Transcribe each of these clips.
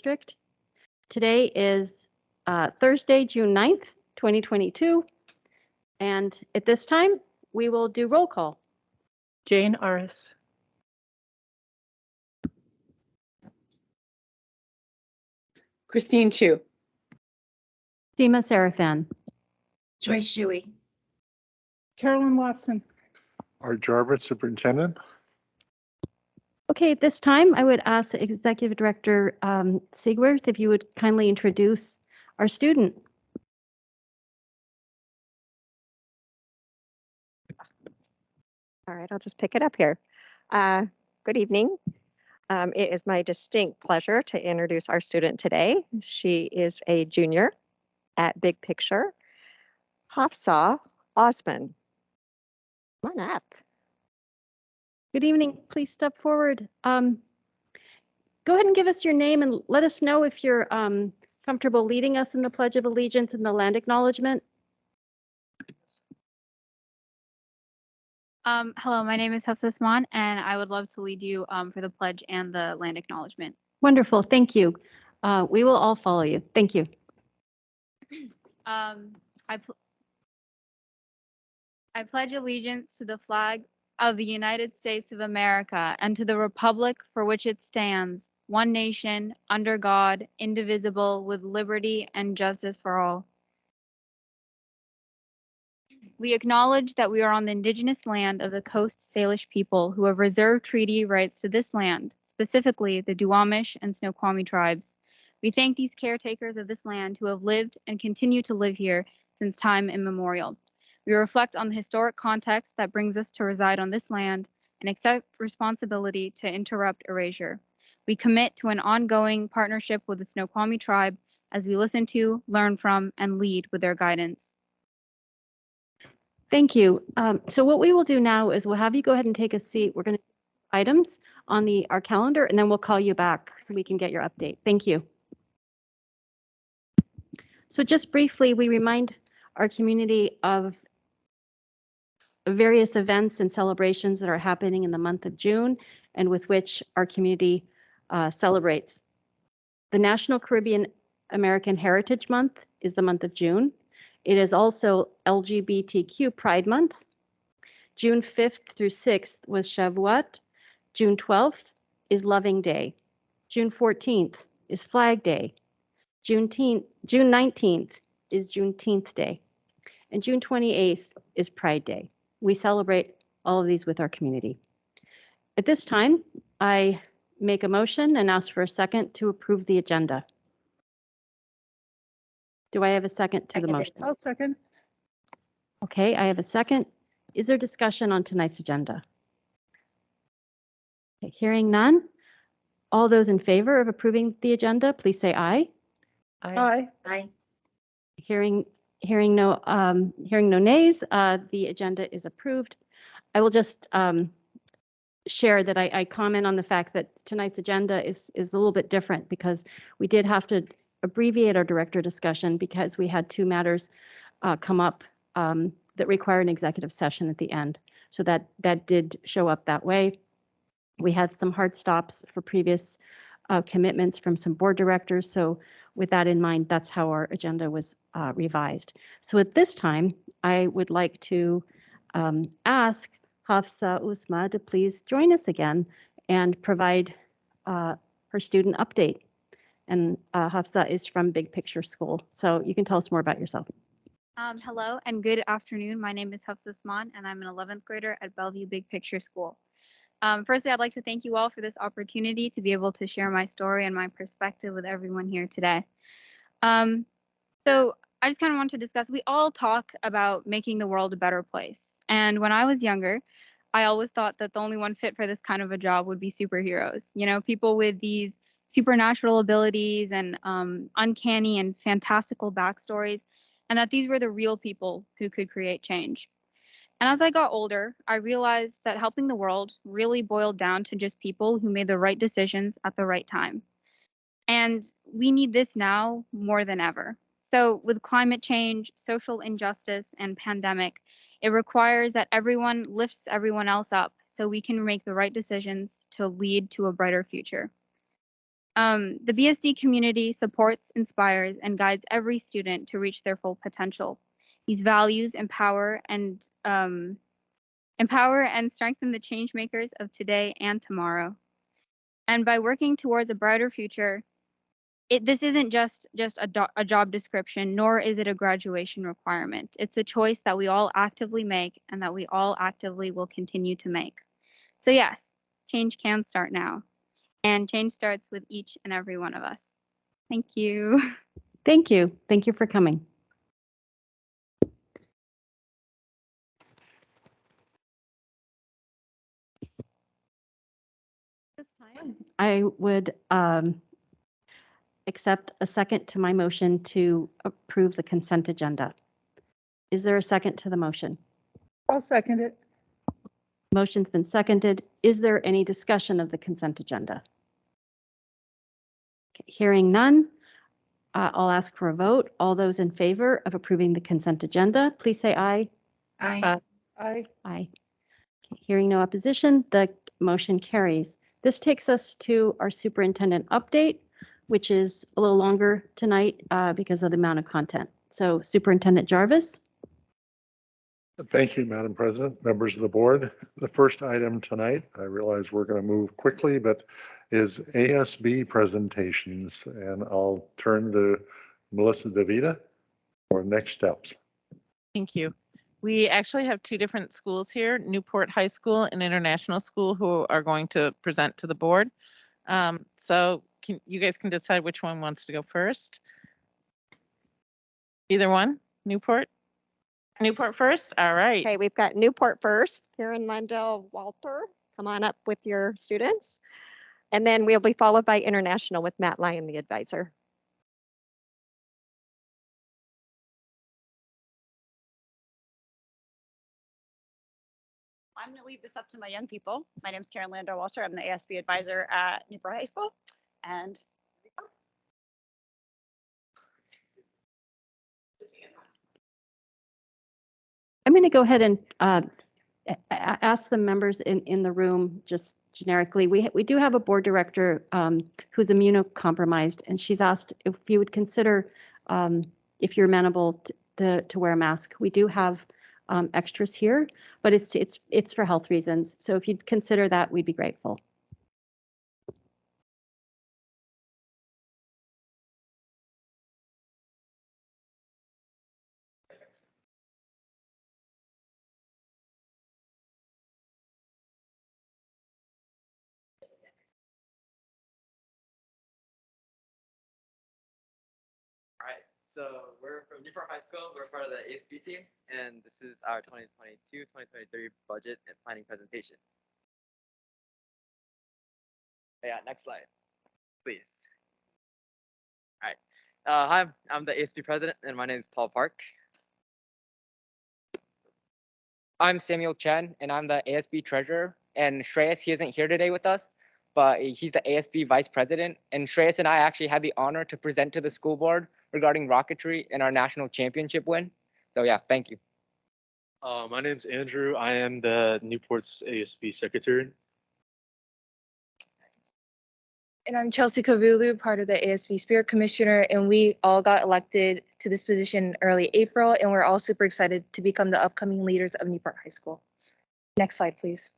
District. Today is Thursday, June 9th, 2022. And at this time, we will do roll call. Jane Aris. Christine Chu. Seema Seraphan. Joyce Shuey. Carolyn Watson. Art Jarvis, Superintendent. Okay, at this time, I would ask Executive Director Siegworth if you would kindly introduce our student. All right, I'll just pick it up here. Good evening. It is my distinct pleasure to introduce our student today. She is a junior at Big Picture, Hafsa Osman. Come on up. Good evening. Please step forward. Go ahead and give us your name and let us know if you're comfortable leading us in the Pledge of Allegiance and the land acknowledgement. Hello, my name is Hafsa Osman, and I would love to lead you for the pledge and the land acknowledgement. Wonderful. Thank you. We will all follow you. Thank you. I pledge allegiance to the flag of the United States of America and to the republic for which it stands, one nation, under God, indivisible, with liberty and justice for all. We acknowledge that we are on the indigenous land of the Coast Salish people who have reserved treaty rights to this land, specifically the Duwamish and Snoqualmie tribes. We thank these caretakers of this land who have lived and continue to live here since time immemorial. We reflect on the historic context that brings us to reside on this land and accept responsibility to interrupt erasure. We commit to an ongoing partnership with the Snoqualmie tribe as we listen to, learn from, and lead with their guidance. Thank you. So what we will do now is we'll have you go ahead and take a seat. We're going to items on our calendar, and then we'll call you back so we can get your update. Thank you. So just briefly, we remind our community of various events and celebrations that are happening in the month of June and with which our community celebrates. The National Caribbean American Heritage Month is the month of June. It is also LGBTQ Pride Month. June 5th through 6th was Shavuot. June 12th is Loving Day. June 14th is Flag Day. June 19th is Juneteenth Day. And June 28th is Pride Day. We celebrate all of these with our community. At this time, I make a motion and ask for a second to approve the agenda. Do I have a second to the motion? I'll second. Okay, I have a second. Is there discussion on tonight's agenda? Okay, hearing none. All those in favor of approving the agenda, please say aye. Aye. Aye. Hearing no nays, the agenda is approved. I will just share that I comment on the fact that tonight's agenda is a little bit different because we did have to abbreviate our director discussion because we had two matters come up that require an executive session at the end. So that did show up that way. We had some hard stops for previous commitments from some board directors. So with that in mind, that's how our agenda was revised. So at this time, I would like to ask Hafsa Usma to please join us again and provide her student update. And Hafsa is from Big Picture School. So you can tell us more about yourself. Hello and good afternoon. My name is Hafsa Osman and I'm an 11th grader at Bellevue Big Picture School. Firstly, I'd like to thank you all for this opportunity to be able to share my story and my perspective with everyone here today. So I just kind of want to discuss, we all talk about making the world a better place. And when I was younger, I always thought that the only one fit for this kind of a job would be superheroes. You know, people with these supernatural abilities and uncanny and fantastical backstories, and that these were the real people who could create change. And as I got older, I realized that helping the world really boiled down to just people who made the right decisions at the right time. And we need this now more than ever. So with climate change, social injustice, and pandemic, it requires that everyone lifts everyone else up so we can make the right decisions to lead to a brighter future. The BSD community supports, inspires, and guides every student to reach their full potential. These values empower and strengthen the change makers of today and tomorrow. And by working towards a brighter future, this isn't just a job description, nor is it a graduation requirement. It's a choice that we all actively make and that we all actively will continue to make. So yes, change can start now. And change starts with each and every one of us. Thank you. Thank you. Thank you for coming. This time, I would accept a second to my motion to approve the consent agenda. Is there a second to the motion? I'll second it. Motion's been seconded. Is there any discussion of the consent agenda? Okay, hearing none, I'll ask for a vote. All those in favor of approving the consent agenda, please say aye. Aye. Aye. Aye. Okay, hearing no opposition, the motion carries. This takes us to our superintendent update, which is a little longer tonight because of the amount of content. So Superintendent Jarvis. Thank you, Madam President, members of the board. The first item tonight, I realize we're going to move quickly, but is ASB presentations. And I'll turn to Melissa DeVita for next steps. Thank you. We actually have two different schools here, Newport High School and International School, who are going to present to the board. So you guys can decide which one wants to go first. Either one, Newport? Newport first? All right. Okay, we've got Newport first. Karen Lendell Walter, come on up with your students. And then we'll be followed by International with Matt Lyon, the advisor. I'm going to leave this up to my young people. My name is Karen Landau Walter. I'm the ASB advisor at Newport High School. And I'm going to go ahead and ask the members in the room just generically. We do have a board director who's immunocompromised, and she's asked if you would consider if you're amenable to wear a mask. We do have extras here, but it's for health reasons. So if you'd consider that, we'd be grateful. All right, so we're from Newport High School. We're part of the ASB team, and this is our 2022-2023 budget and planning presentation. Yeah, next slide, please. All right, hi, I'm the ASB president, and my name is Paul Park. I'm Samuel Chen, and I'm the ASB treasurer. And Shreyas, he isn't here today with us, but he's the ASB vice president. And Shreyas and I actually had the honor to present to the school board regarding rocketry and our national championship win. So yeah, thank you. My name's Andrew. I am the Newport's ASB secretary. And I'm Chelsea Kavulu, part of the ASB Spirit Commissioner, and we all got elected to this position in early April, and we're all super excited to become the upcoming leaders of Newport High School. Next slide, please.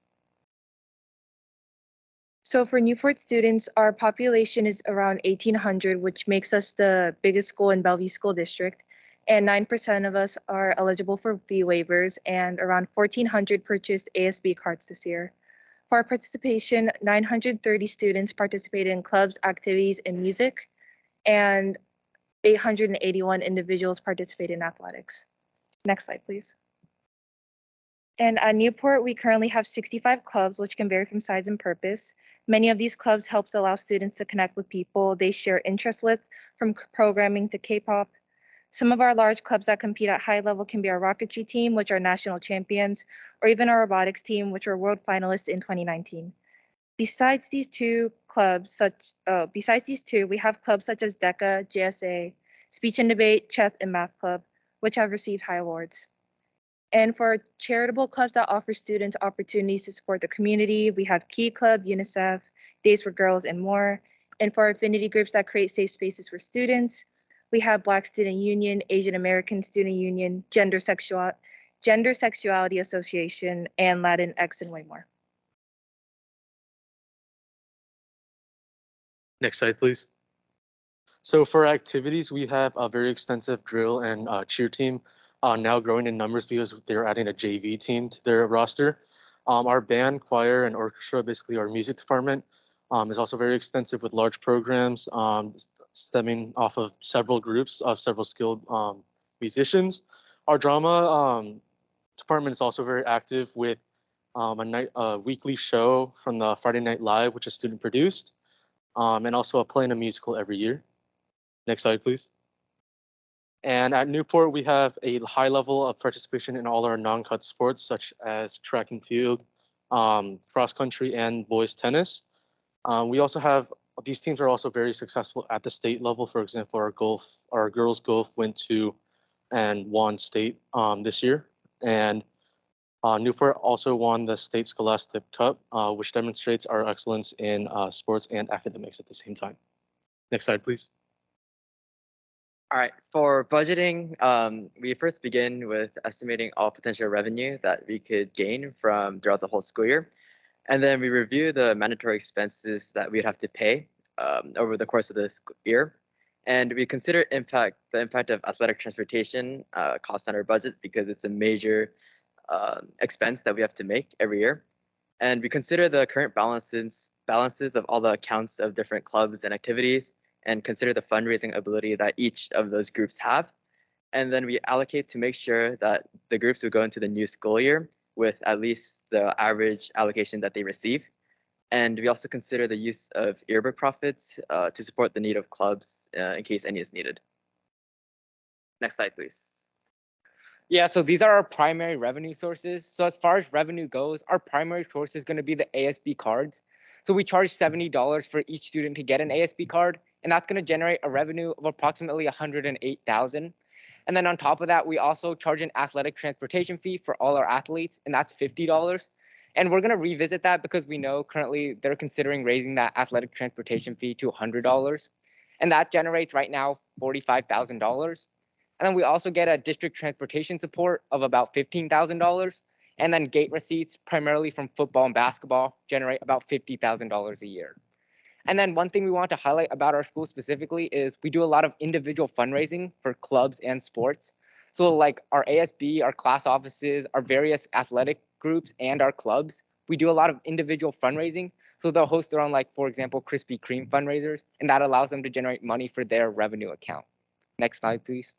So for Newport students, our population is around 1,800, which makes us the biggest school in Bellevue School District, and 9% of us are eligible for fee waivers, and around 1,400 purchased ASB cards this year. For our participation, 930 students participated in clubs, activities, and music, and 881 individuals participated in athletics. Next slide, please. And at Newport, we currently have 65 clubs, which can vary from size and purpose. Many of these clubs helps allow students to connect with people they share interests with, from programming to K-pop. Some of our large clubs that compete at high level can be our rocketry team, which are national champions, or even our robotics team, which were world finalists in 2019. Besides these two, we have clubs such as DECA, JSA, Speech and Debate, Chess, and Math Club, which have received high awards. And for charitable clubs that offer students opportunities to support the community, we have Key Club, UNICEF, Days for Girls, and more. And for our affinity groups that create safe spaces for students, we have Black Student Union, Asian American Student Union, Gender Sexuality Association, and Latinx, and way more. Next slide, please. So for activities, we have a very extensive drill and cheer team now growing in numbers because they're adding a JV team to their roster. Our band, choir, and orchestra, basically our music department, is also very extensive with large programs stemming off of several groups of several skilled musicians. Our drama department is also very active with a weekly show from the Friday Night Live, which is student produced, and also a play and a musical every year. Next slide, please. And at Newport, we have a high level of participation in all our non-cut sports, such as track and field, cross country, and boys tennis. We also have, these teams are also very successful at the state level. For example, our girls golf went to and won state this year. And Newport also won the State Scholastic Cup, which demonstrates our excellence in sports and academics at the same time. Next slide, please. All right, for budgeting, we first begin with estimating all potential revenue that we could gain from throughout the whole school year. And then we review the mandatory expenses that we'd have to pay over the course of the school year. And we consider the impact of athletic transportation cost on our budget because it's a major expense that we have to make every year. And we consider the current balances of all the accounts of different clubs and activities, and consider the fundraising ability that each of those groups have. And then we allocate to make sure that the groups will go into the new school year with at least the average allocation that they receive. And we also consider the use of yearbook profits to support the need of clubs in case any is needed. Next slide, please. Yeah, so these are our primary revenue sources. So as far as revenue goes, our primary source is going to be the ASB cards. So we charge $70 for each student to get an ASB card, and that's going to generate a revenue of approximately $108,000. And then on top of that, we also charge an athletic transportation fee for all our athletes, and that's $50. And we're going to revisit that because we know currently they're considering raising that athletic transportation fee to $100. And that generates right now $45,000. And then we also get a district transportation support of about $15,000. And then gate receipts, primarily from football and basketball, generate about $50,000 a year. And then one thing we want to highlight about our school specifically is we do a lot of individual fundraising for clubs and sports. So like our ASB, our class offices, our various athletic groups, and our clubs, we do a lot of individual fundraising. So they'll host their own, like, for example, Krispy Kreme fundraisers, and that allows them to generate money for their revenue account. Next slide, please.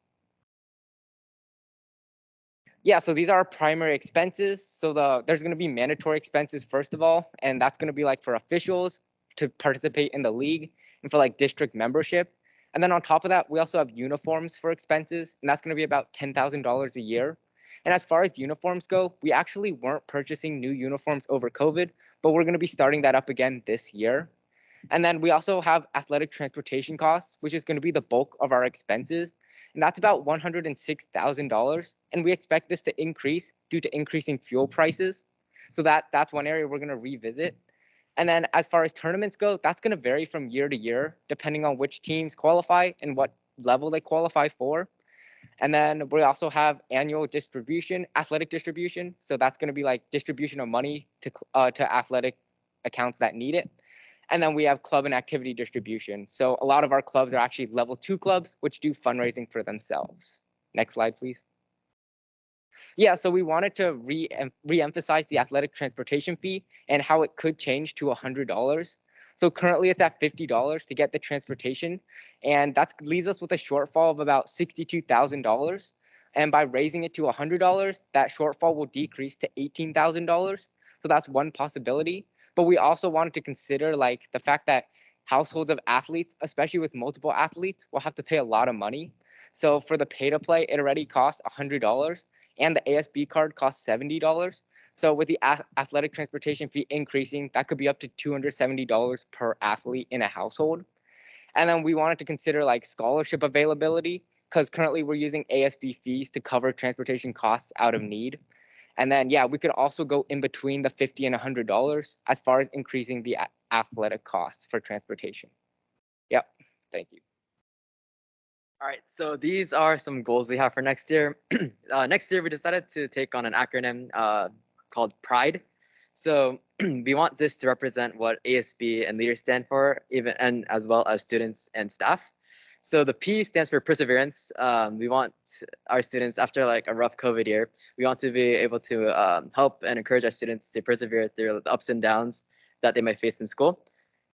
Yeah, so these are our primary expenses. So there's going to be mandatory expenses, first of all, and that's going to be like for officials to participate in the league and for like district membership. And then on top of that, we also have uniforms for expenses, and that's going to be about $10,000 a year. And as far as uniforms go, we actually weren't purchasing new uniforms over COVID, but we're going to be starting that up again this year. And then we also have athletic transportation costs, which is going to be the bulk of our expenses. And that's about $106,000. And we expect this to increase due to increasing fuel prices. So that's one area we're going to revisit. And then as far as tournaments go, that's going to vary from year to year, depending on which teams qualify and what level they qualify for. And then we also have annual distribution, athletic distribution. So that's going to be like distribution of money to athletic accounts that need it. And then we have club and activity distribution. So a lot of our clubs are actually level 2 clubs, which do fundraising for themselves. Next slide, please. Yeah, so we wanted to re-emphasize the athletic transportation fee and how it could change to $100. So currently it's at $50 to get the transportation, and that leaves us with a shortfall of about $62,000. And by raising it to $100, that shortfall will decrease to $18,000. So that's one possibility. But we also wanted to consider like the fact that households of athletes, especially with multiple athletes, will have to pay a lot of money. So for the pay to play, it already costs $100, and the ASB card costs $70. So with the athletic transportation fee increasing, that could be up to $270 per athlete in a household. And then we wanted to consider like scholarship availability, because currently we're using ASB fees to cover transportation costs out of need. And then, yeah, we could also go in between the $50 and $100 as far as increasing the athletic costs for transportation. Yep. Thank you. All right, so these are some goals we have for next year. Next year, we decided to take on an acronym called PRIDE. So we want this to represent what ASB and leaders stand for, even and as well as students and staff. So the P stands for perseverance. We want our students, after like a rough COVID year, we want to be able to help and encourage our students to persevere through the ups and downs that they might face in school.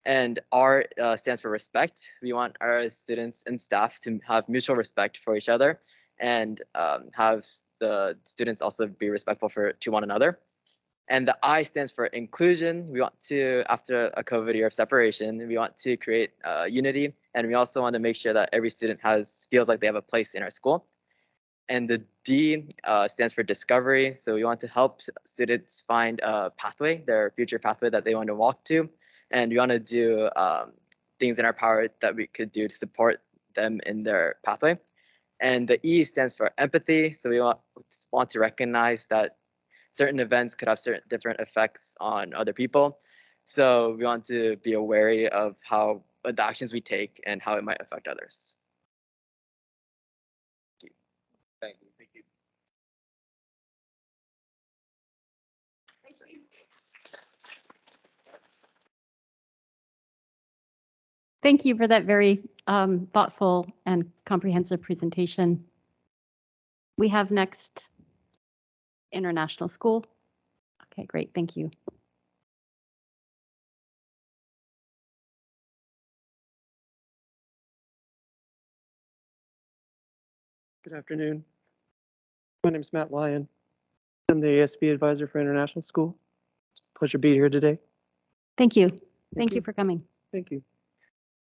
And R stands for respect. We want our students and staff to have mutual respect for each other and have the students also be respectful to one another. And the I stands for inclusion. We want to, after a COVID year of separation, we want to create unity. And we also want to make sure that every student feels like they have a place in our school. And the D stands for discovery. So we want to help students find a pathway, their future pathway that they want to walk to. And we want to do things in our power that we could do to support them in their pathway. And the E stands for empathy. So we want to recognize that certain events could have certain different effects on other people. So we want to be wary of how the actions we take and how it might affect others. Thank you. Thank you. Thank you for that very thoughtful and comprehensive presentation. We have next international school. Okay, great. Thank you. Good afternoon. My name is Matt Lyon. I'm the ASB advisor for International School. It's a pleasure to be here today. Thank you. Thank you for coming. Thank you.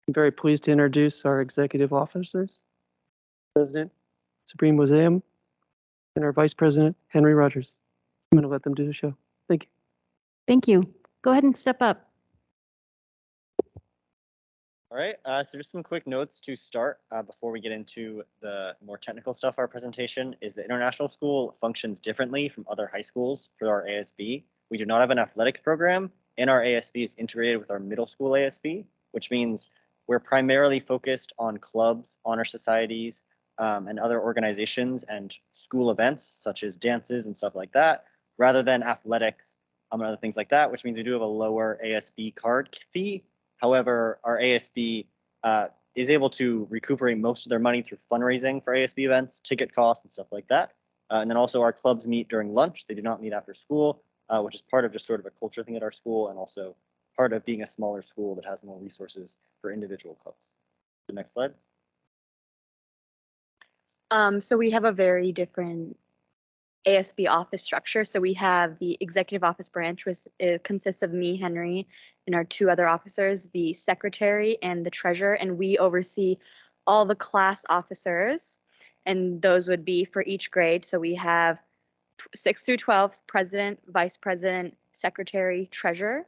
I'm very pleased to introduce our executive officers, President Supreme Museum, and our Vice President, Henry Rogers. I'm going to let them do the show. Thank you. Thank you. Go ahead and step up. All right, so just some quick notes to start before we get into the more technical stuff of our presentation is the international school functions differently from other high schools for our ASB. We do not have an athletics program, and our ASB is integrated with our middle school ASB, which means we're primarily focused on clubs, honor societies, and other organizations and school events such as dances and stuff like that, rather than athletics and other things like that, which means we do have a lower ASB card fee. However, our ASB is able to recuperate most of their money through fundraising for ASB events, ticket costs, and stuff like that. And then also our clubs meet during lunch. They do not meet after school, which is part of just sort of a culture thing at our school and also part of being a smaller school that has more resources for individual clubs. The next slide. So we have a very different ASB office structure. So we have the executive office branch, which consists of me, Henry, and our two other officers, the secretary and the treasurer, and we oversee all the class officers, and those would be for each grade. So we have 6 through 12, president, vice president, secretary, treasurer,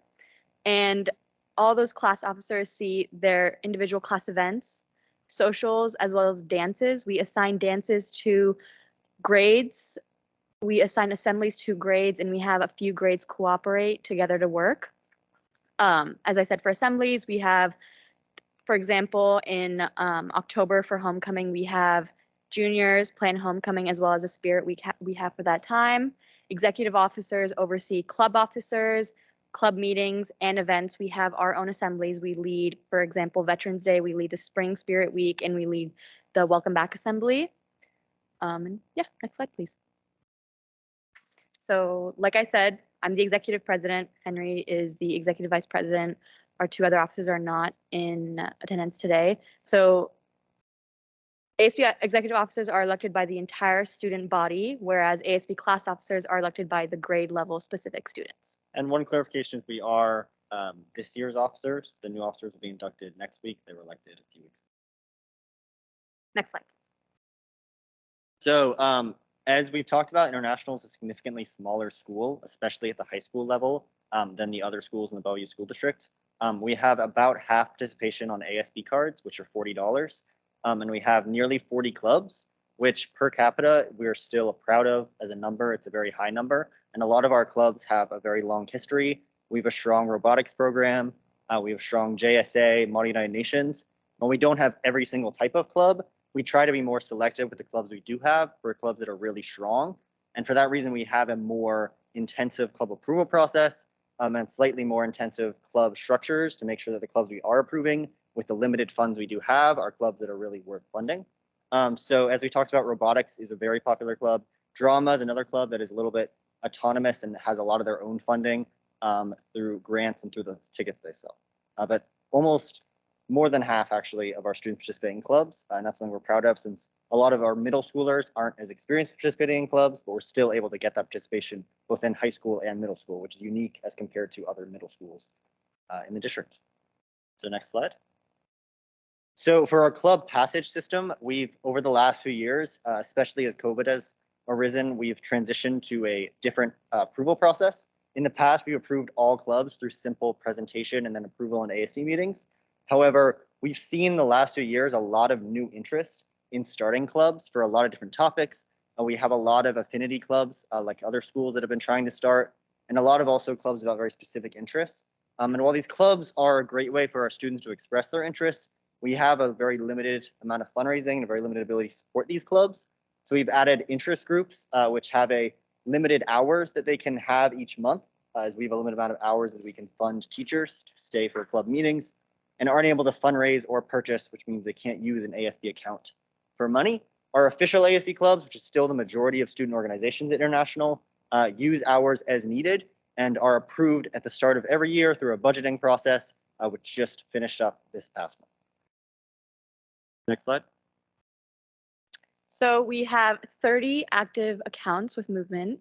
and all those class officers see their individual class events, socials, as well as dances. We assign dances to grades. We assign assemblies to grades, and we have a few grades cooperate together to work. As I said, for assemblies, we have, for example, in October for homecoming, we have juniors plan homecoming as well as a spirit week we have for that time. Executive officers oversee club officers, club meetings, and events. We have our own assemblies. We lead, for example, Veterans Day, we lead the Spring Spirit Week, and we lead the Welcome Back Assembly. And yeah, next slide, please. So like I said, I'm the executive president. Henry is the executive vice president. Our two other officers are not in attendance today. So ASB executive officers are elected by the entire student body, whereas ASB class officers are elected by the grade level specific students. And one clarification is we are this year's officers. The new officers will be inducted next week. They were elected a few weeks ago. Next slide. So as we've talked about, International is a significantly smaller school, especially at the high school level, than the other schools in the Bellevue School District. We have about half participation on ASB cards, which are $40. And we have nearly 40 clubs, which per capita, we're still proud of as a number. It's a very high number. And a lot of our clubs have a very long history. We have a strong robotics program. We have strong JSA, Model United Nations. When we don't have every single type of club, we try to be more selective with the clubs we do have for clubs that are really strong. And for that reason, we have a more intensive club approval process and slightly more intensive club structures to make sure that the clubs we are approving with the limited funds we do have are clubs that are really worth funding. So as we talked about, robotics is a very popular club. Drama is another club that is a little bit autonomous and has a lot of their own funding through grants and through the tickets they sell. But almost more than half actually of our students participate in clubs, and that's something we're proud of, since a lot of our middle schoolers aren't as experienced participating in clubs, but we're still able to get that participation both in high school and middle school, which is unique as compared to other middle schools in the district. So next slide. So for our club passage system, we've, over the last few years, especially as COVID has arisen, we've transitioned to a different approval process. In the past, we've approved all clubs through simple presentation and then approval in ASB meetings. However, we've seen the last few years a lot of new interest in starting clubs for a lot of different topics. We have a lot of affinity clubs like other schools that have been trying to start, and a lot of also clubs about very specific interests. And while these clubs are a great way for our students to express their interests, we have a very limited amount of fundraising and a very limited ability to support these clubs. So we've added interest groups, which have a limited hours that they can have each month, as we have a limited amount of hours that we can fund teachers to stay for club meetings, and aren't able to fundraise or purchase, which means they can't use an ASB account for money. Our official ASB clubs, which is still the majority of student organizations at International, use hours as needed and are approved at the start of every year through a budgeting process, which just finished up this past month. Next slide. So we have 30 active accounts with movement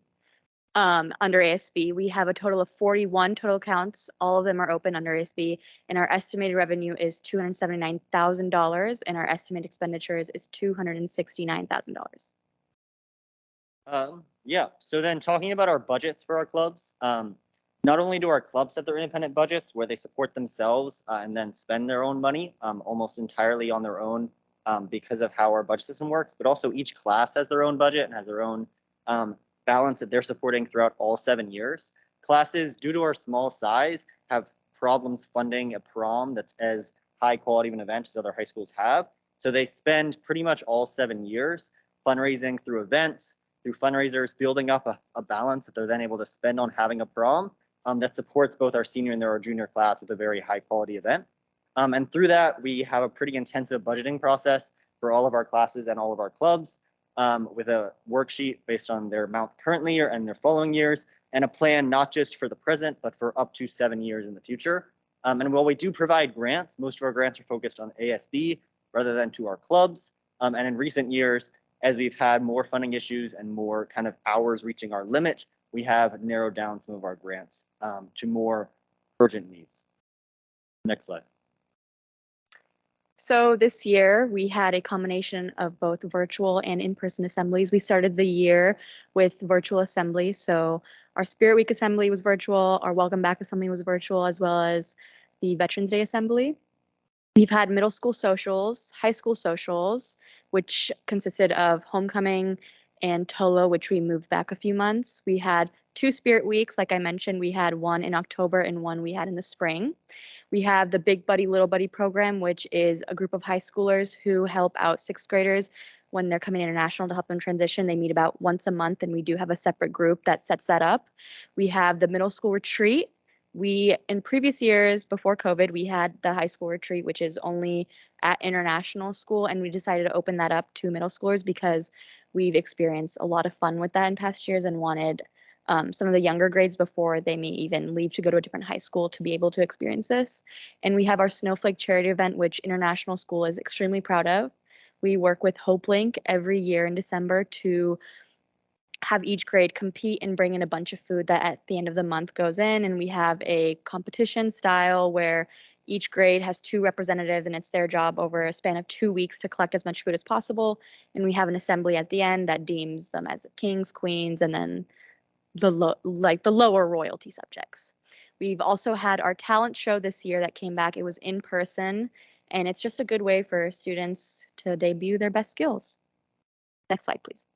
under ASB. We have a total of 41 total accounts. All of them are open under ASB, and our estimated revenue is $279,000, and our estimated expenditures is $269,000. Yeah, so then talking about our budgets for our clubs, not only do our clubs have their independent budgets where they support themselves and then spend their own money almost entirely on their own because of how our budget system works, but also each class has their own budget and has their own balance that they're supporting throughout all 7 years. Classes, due to our small size, have problems funding a prom that's as high quality of an event as other high schools have. So they spend pretty much all 7 years fundraising through events, through fundraisers, building up a balance that they're then able to spend on having a prom that supports both our senior and our junior class with a very high quality event. And through that, we have a pretty intensive budgeting process for all of our classes and all of our clubs with a worksheet based on their amount currently and their following years, and a plan not just for the present, but for up to 7 years in the future. And while we do provide grants, most of our grants are focused on ASB rather than to our clubs. And in recent years, as we've had more funding issues and more kind of hours reaching our limit, we have narrowed down some of our grants to more urgent needs. Next slide. So this year we had a combination of both virtual and in-person assemblies. We started the year with virtual assembly. So our Spirit Week assembly was virtual, our Welcome Back assembly was virtual, as well as the Veterans Day assembly. We've had middle school socials, high school socials, which consisted of homecoming and TOLO, which we moved back a few months. We had 2 Spirit Weeks. Like I mentioned, we had one in October and one we had in the spring. We have the Big Buddy, Little Buddy program, which is a group of high schoolers who help out 6th graders when they're coming international to help them transition. They meet about once a month, and we do have a separate group that sets that up. We have the middle school retreat. In previous years before COVID, we had the high school retreat, which is only at international school, and we decided to open that up to middle schoolers because we've experienced a lot of fun with that in past years and wanted some of the younger grades before they may even leave to go to a different high school to be able to experience this. And we have our Snowflake charity event, which international school is extremely proud of. We work with HopeLink every year in December to have each grade compete and bring in a bunch of food that at the end of the month goes in. And we have a competition style where each grade has 2 representatives, and it's their job over a span of 2 weeks to collect as much food as possible. And we have an assembly at the end that deems them as kings, queens, and then the lower royalty subjects. We've also had our talent show this year that came back. It was in person, and it's just a good way for students to debut their best skills. Next slide, please.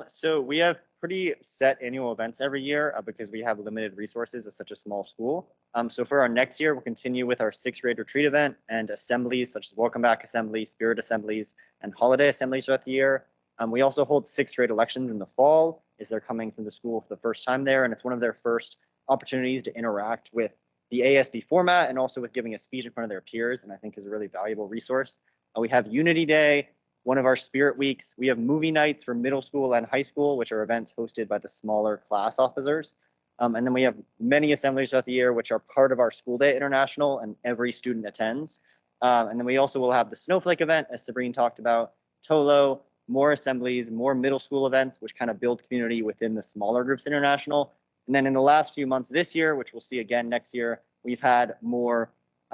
So we have pretty set annual events every year because we have limited resources as such a small school. So for our next year, we'll continue with our 6th grade retreat event and assemblies such as welcome back assemblies, spirit assemblies, and holiday assemblies throughout the year. We also hold 6th grade elections in the fall as they're coming from the school for the first time there, and it's one of their first opportunities to interact with the ASB format and also with giving a speech in front of their peers, and I think is a really valuable resource. We have Unity Day, one of our spirit weeks. We have movie nights for middle school and high school, which are events hosted by the smaller class officers. And then we have many assemblies throughout the year, which are part of our School Day International, and every student attends. And then we also will have the Snowflake event, as Sabrine talked about, TOLO, more assemblies, more middle school events, which kind of build community within the smaller groups international. And then in the last few months this year, which we'll see again next year, we've had more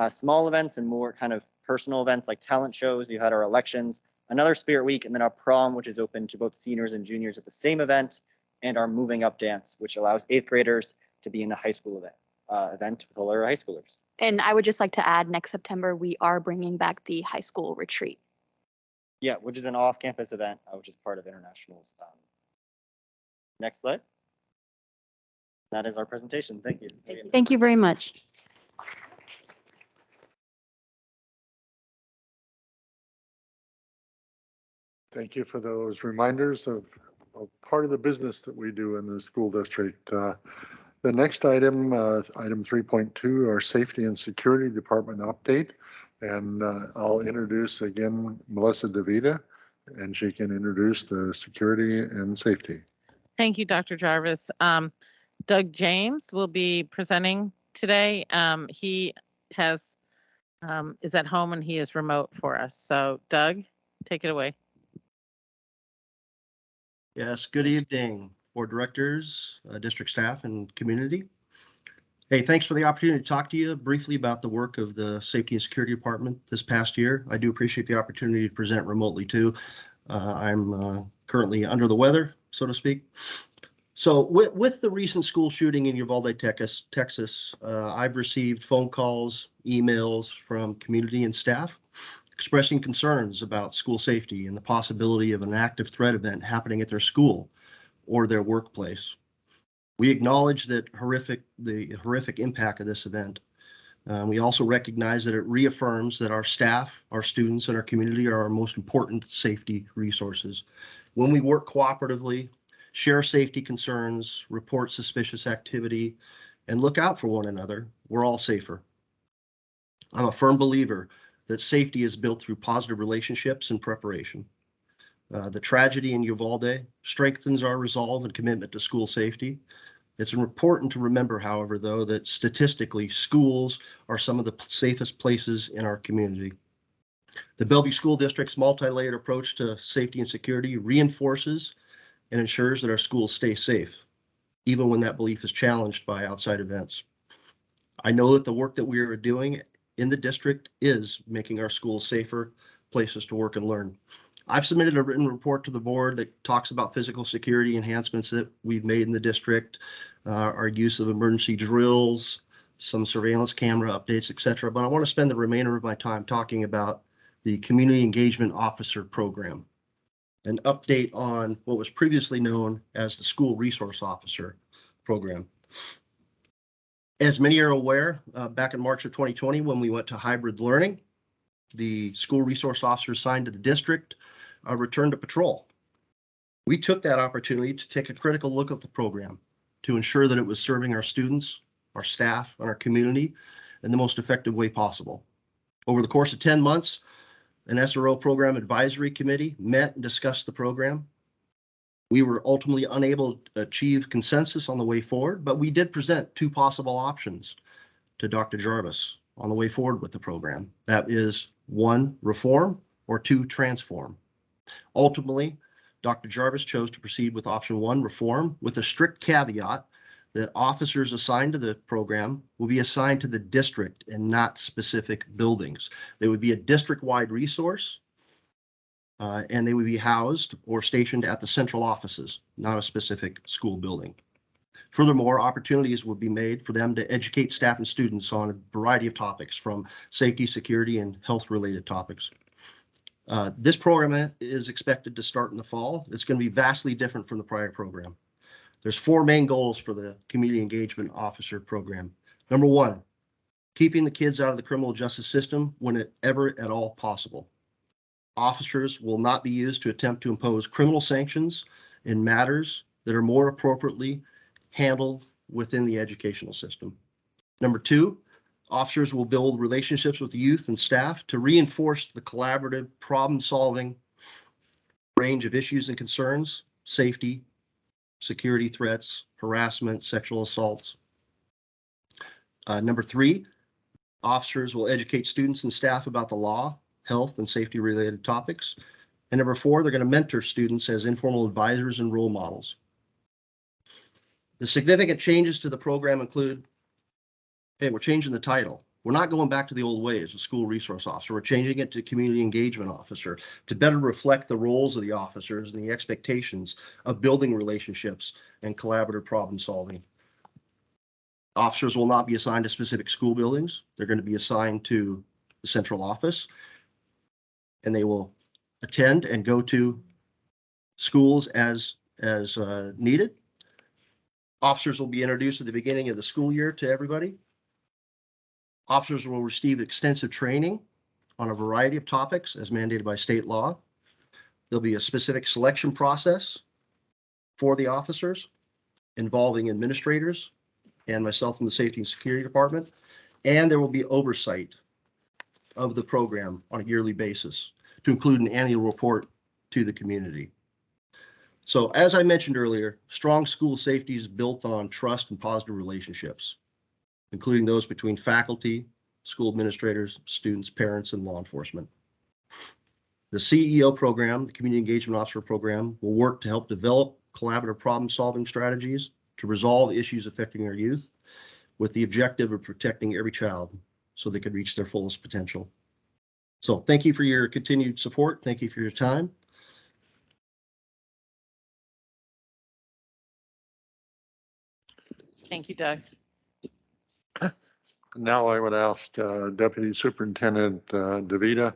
small events and more kind of personal events like talent shows. We've had our elections, another spirit week, and then our prom, which is open to both seniors and juniors at the same event, and our moving up dance, which allows 8th graders to be in a high school event with all our high schoolers. And I would just like to add, next September, we are bringing back the high school retreat. Yeah, which is an off-campus event, which is part of internationals. Next slide. That is our presentation. Thank you. Thank you very much. Thank you for those reminders of part of the business that we do in the school district. The next item, item 3.2, our Safety and Security Department update. And I'll introduce again Melissa DeVita, and she can introduce the security and safety. Thank you, Dr. Jarvis. Doug James will be presenting today. He is at home and he is remote for us. So Doug, take it away. Yes, good evening, board directors, district staff, and community. Hey, thanks for the opportunity to talk to you briefly about the work of the Safety and Security Department this past year. I do appreciate the opportunity to present remotely too. I'm currently under the weather, so to speak. So with the recent school shooting in Uvalde, Texas, I've received phone calls, emails from community and staff expressing concerns about school safety and the possibility of an active threat event happening at their school or their workplace. We acknowledge the horrific impact of this event. We also recognize that it reaffirms that our staff, our students, and our community are our most important safety resources. When we work cooperatively, share safety concerns, report suspicious activity, and look out for one another, we're all safer. I'm a firm believer that safety is built through positive relationships and preparation. The tragedy in Uvalde strengthens our resolve and commitment to school safety. It's important to remember, however, though, that statistically, schools are some of the safest places in our community. The Bellevue School District's multi-layered approach to safety and security reinforces and ensures that our schools stay safe, even when that belief is challenged by outside events. I know that the work that we are doing in the district is making our schools safer places to work and learn. I've submitted a written report to the board that talks about physical security enhancements that we've made in the district, our use of emergency drills, some surveillance camera updates, etc. But I want to spend the remainder of my time talking about the Community Engagement Officer Program, an update on what was previously known as the School Resource Officer Program. As many are aware, back in March of 2020, when we went to hybrid learning, the school resource officer assigned to the district returned to patrol. We took that opportunity to take a critical look at the program to ensure that it was serving our students, our staff, and our community in the most effective way possible. Over the course of 10 months, an SRO program advisory committee met and discussed the program. We were ultimately unable to achieve consensus on the way forward, but we did present two possible options to Dr. Jarvis on the way forward with the program. That is 1, reform, or 2, transform. Ultimately, Dr. Jarvis chose to proceed with option 1, reform, with a strict caveat that officers assigned to the program will be assigned to the district and not specific buildings. They would be a district-wide resource, and they would be housed or stationed at the central offices, not a specific school building. Furthermore, opportunities would be made for them to educate staff and students on a variety of topics, from safety, security, and health-related topics. This program is expected to start in the fall. It's going to be vastly different from the prior program. There's 4 main goals for the Community Engagement Officer Program. Number 1, keeping the kids out of the criminal justice system whenever at all possible. Officers will not be used to attempt to impose criminal sanctions in matters that are more appropriately handled within the educational system. Number two, officers will build relationships with youth and staff to reinforce the collaborative problem-solving range of issues and concerns, safety, security threats, harassment, sexual assaults. Number three, officers will educate students and staff about the law, health, and safety related topics. And number four, they're going to mentor students as informal advisors and role models. The significant changes to the program include, hey, we're changing the title. We're not going back to the old ways of school resource officer. We're changing it to community engagement officer to better reflect the roles of the officers and the expectations of building relationships and collaborative problem solving. Officers will not be assigned to specific school buildings. They're going to be assigned to the central office, and they will attend and go to schools as needed. Officers will be introduced at the beginning of the school year to everybody. Officers will receive extensive training on a variety of topics as mandated by state law. There'll be a specific selection process for the officers involving administrators and myself from the Safety and Security Department. And there will be oversight of the program on a yearly basis to include an annual report to the community. So as I mentioned earlier, strong school safety is built on trust and positive relationships, including those between faculty, school administrators, students, parents, and law enforcement. The CEO program, the Community Engagement Officer program, will work to help develop collaborative problem-solving strategies to resolve issues affecting our youth with the objective of protecting every child so they can reach their fullest potential. So thank you for your continued support. Thank you for your time. Thank you, Doug. Now I would ask Deputy Superintendent DeVita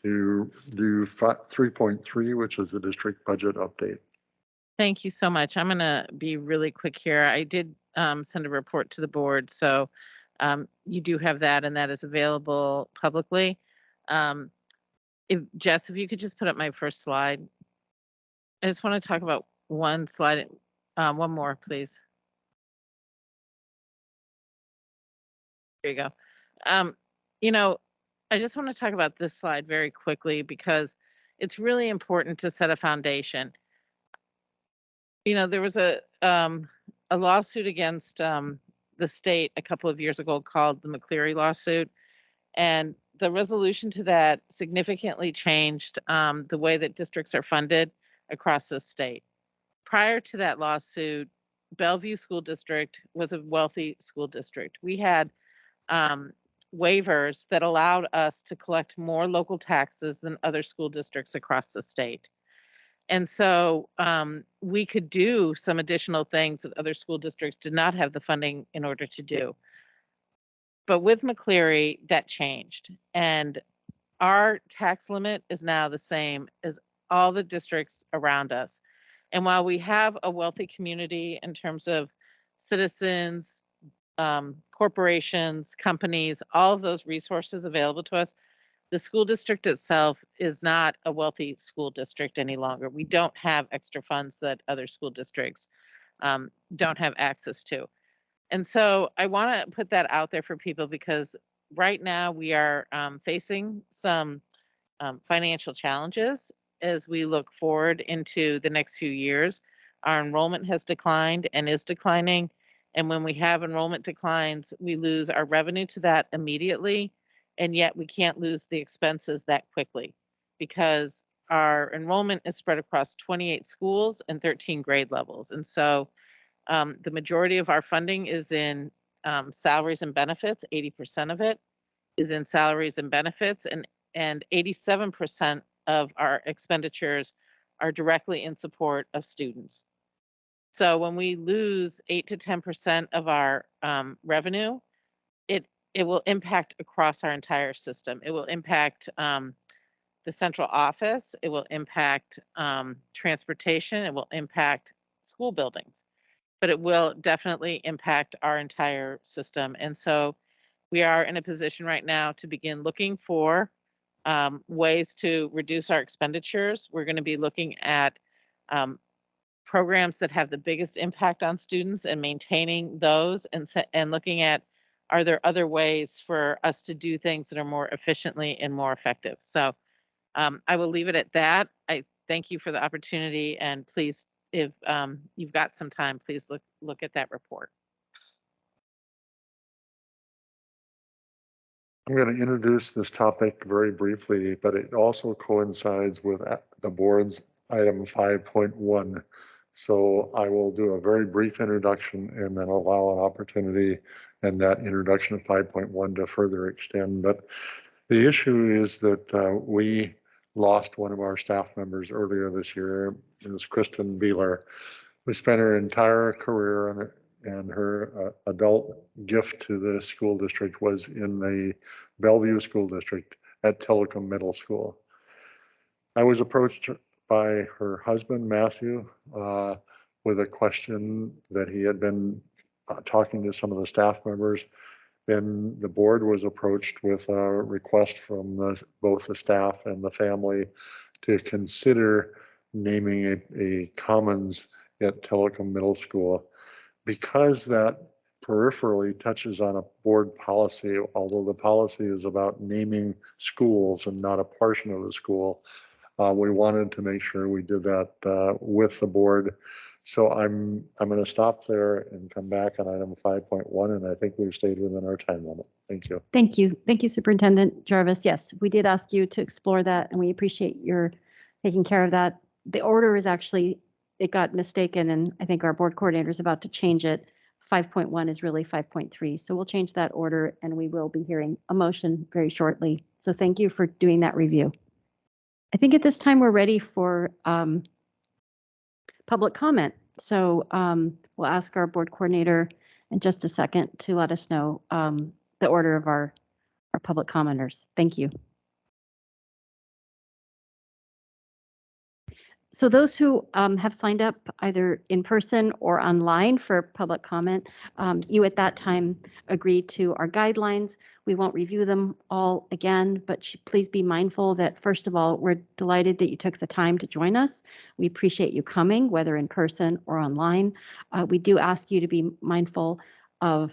to do 3.3, which is the district budget update. Thank you so much. I'm going to be really quick here. I did send a report to the board, so you do have that, and that is available publicly. Jess, if you could just put up my first slide. I just want to talk about one slide, one more, please. There you go. You know, I just want to talk about this slide very quickly because it's really important to set a foundation. You know, there was a lawsuit against the state a couple of years ago called the Mccleary Lawsuit, and the resolution to that significantly changed the way that districts are funded across the state. Prior to that lawsuit, Bellevue School District was a wealthy school district. We had waivers that allowed us to collect more local taxes than other school districts across the state. And so we could do some additional things that other school districts did not have the funding in order to do. But with Mccleary, that changed. And our tax limit is now the same as all the districts around us. And while we have a wealthy community in terms of citizens, corporations, companies, all of those resources available to us, the school district itself is not a wealthy school district any longer. We don't have extra funds that other school districts don't have access to. And so I want to put that out there for people because right now we are facing some financial challenges as we look forward into the next few years. Our enrollment has declined and is declining. And when we have enrollment declines, we lose our revenue to that immediately. And yet we can't lose the expenses that quickly because our enrollment is spread across 28 schools and 13 grade levels. And so the majority of our funding is in salaries and benefits. 80% of it is in salaries and benefits, and 87% of our expenditures are directly in support of students. So when we lose 8 to 10% of our revenue, it will impact across our entire system. It will impact the central office. It will impact transportation. It will impact school buildings, but it will definitely impact our entire system. And so we are in a position right now to begin looking for ways to reduce our expenditures. We're going to be looking at programs that have the biggest impact on students and maintaining those, and looking at, are there other ways for us to do things that are more efficiently and more effective? So I will leave it at that. I thank you for the opportunity, and please, if you've got some time, please look at that report. I'm going to introduce this topic very briefly, but it also coincides with the board's item 5.1. So I will do a very brief introduction and then allow an opportunity and that introduction of 5.1 to further extend. But the issue is that we lost one of our staff members earlier this year. It was Kristen Beeler, who spent her entire career and her adult gift to the school district was in the Bellevue School District at Telecom Middle School. I was approached by her husband, Matthew, with a question that he had been talking to some of the staff members. Then the board was approached with a request from both the staff and the family to consider naming a commons at Telecom Middle School. Because that peripherally touches on a board policy, although the policy is about naming schools and not a portion of the school, we wanted to make sure we did that with the board. So I'm going to stop there and come back on item 5.1, and I think we've stayed within our time limit. Thank you. Thank you. Thank you, Superintendent Jarvis. Yes, we did ask you to explore that, and we appreciate your taking care of that. The order is actually, it got mistaken, and I think our board coordinator is about to change it. 5.1 is really 5.3. So we'll change that order, and we will be hearing a motion very shortly. So thank you for doing that review. I think at this time we're ready for public comment. So we'll ask our board coordinator in just a second to let us know the order of our public commenters. Thank you. So those who have signed up either in person or online for public comment, you at that time agree to our guidelines. We won't review them all again, but please be mindful that, first of all, we're delighted that you took the time to join us. We appreciate you coming, whether in person or online. We do ask you to be mindful of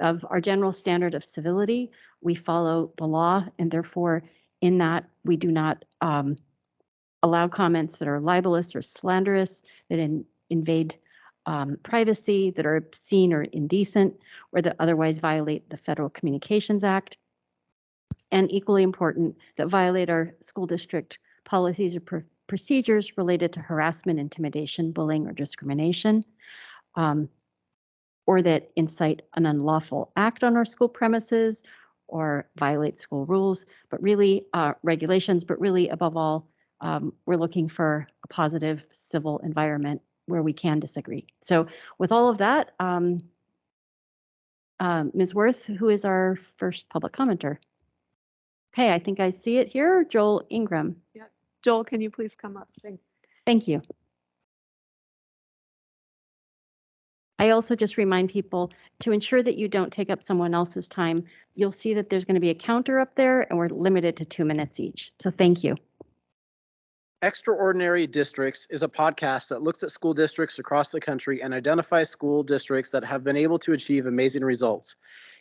our general standard of civility. We follow the law, and therefore, in that, we do not allow comments that are libelous or slanderous, that invade privacy, that are obscene or indecent, or that otherwise violate the Federal Communications Act. And equally important, that violate our school district policies or procedures related to harassment, intimidation, bullying, or discrimination, or that incite an unlawful act on our school premises or violate school rules, but really regulations, but really above all, we're looking for a positive civil environment where we can disagree. So with all of that, Ms. Worth, who is our first public commenter? Okay, I think I see it here, Joel Ingram. Yeah. Joel, can you please come up? Thank you. I also just remind people to ensure that you don't take up someone else's time. You'll see that there's going to be a counter up there, and we're limited to 2 minutes each. So thank you. Extraordinary Districts is a podcast that looks at school districts across the country and identifies school districts that have been able to achieve amazing results.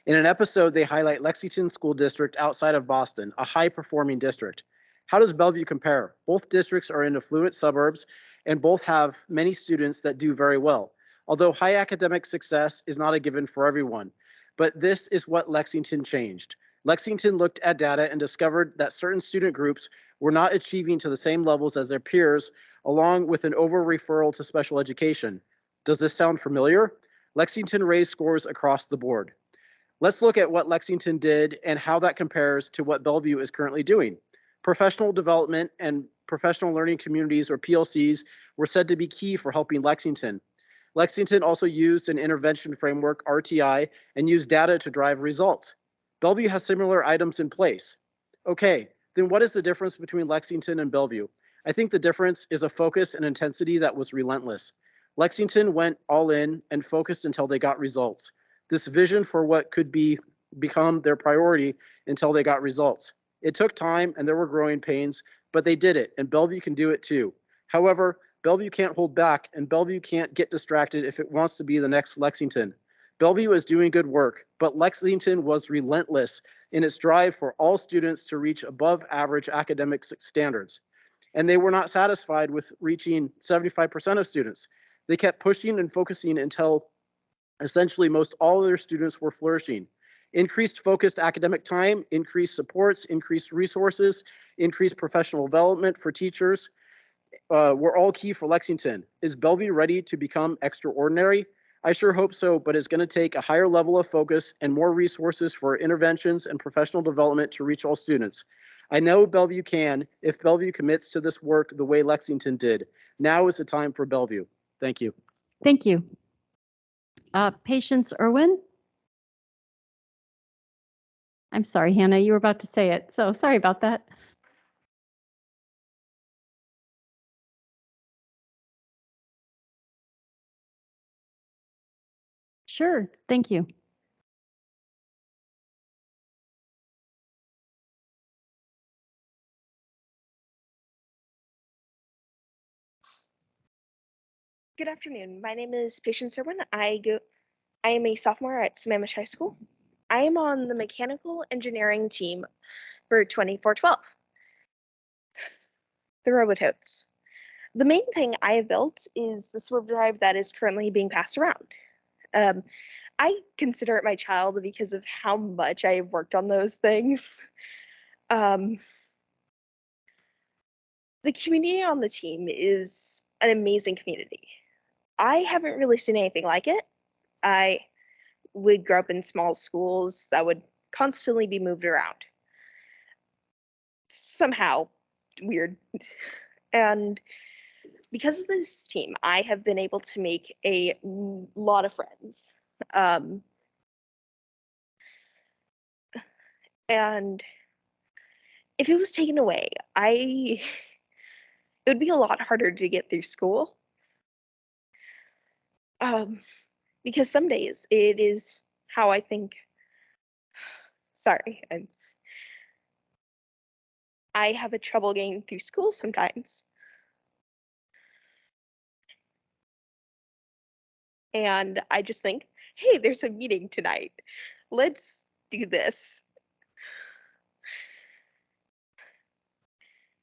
In an episode, they highlight Lexington School District outside of Boston, a high-performing district. How does Bellevue compare? Both districts are in affluent suburbs, and both have many students that do very well. Although high academic success is not a given for everyone, but this is what Lexington changed. Lexington looked at data and discovered that certain student groups were not achieving to the same levels as their peers, along with an over-referral to special education. Does this sound familiar? Lexington raised scores across the board. Let's look at what Lexington did and how that compares to what Bellevue is currently doing. Professional development and professional learning communities, or PLCs, were said to be key for helping Lexington. Lexington also used an intervention framework, RTI, and used data to drive results. Bellevue has similar items in place. Okay, then what is the difference between Lexington and Bellevue? I think the difference is a focus and intensity that was relentless. Lexington went all in and focused until they got results. This vision for what could be become their priority until they got results. It took time and there were growing pains, but they did it, and Bellevue can do it too. However, Bellevue can't hold back, and Bellevue can't get distracted if it wants to be the next Lexington. Bellevue is doing good work, but Lexington was relentless in its drive for all students to reach above average academic standards. And they were not satisfied with reaching 75% of students. They kept pushing and focusing until essentially most all of their students were flourishing. Increased focused academic time, increased supports, increased resources, increased professional development for teachers were all key for Lexington. Is Bellevue ready to become extraordinary? I sure hope so, but it's going to take a higher level of focus and more resources for interventions and professional development to reach all students. I know Bellevue can if Bellevue commits to this work the way Lexington did. Now is the time for Bellevue. Thank you. Thank you. Patience Irwin? I'm sorry, Hannah, you were about to say it, so sorry about that. Sure, thank you. Good afternoon. My name is Patience Irwin. I am a sophomore at Sammamish High School. I am on the mechanical engineering team for 2412. The Robototes. The main thing I have built is the swerve drive that is currently being passed around. I consider it my child because of how much I have worked on those things. The community on the team is an amazing community. I haven't really seen anything like it. I would grow up in small schools that would constantly be moved around. Somehow weird. And because of this team, I have been able to make a lot of friends. And if it was taken away, it would be a lot harder to get through school. Because some days it is how I think. Sorry, I have a trouble getting through school sometimes. And I just think, hey, there's a meeting tonight. Let's do this.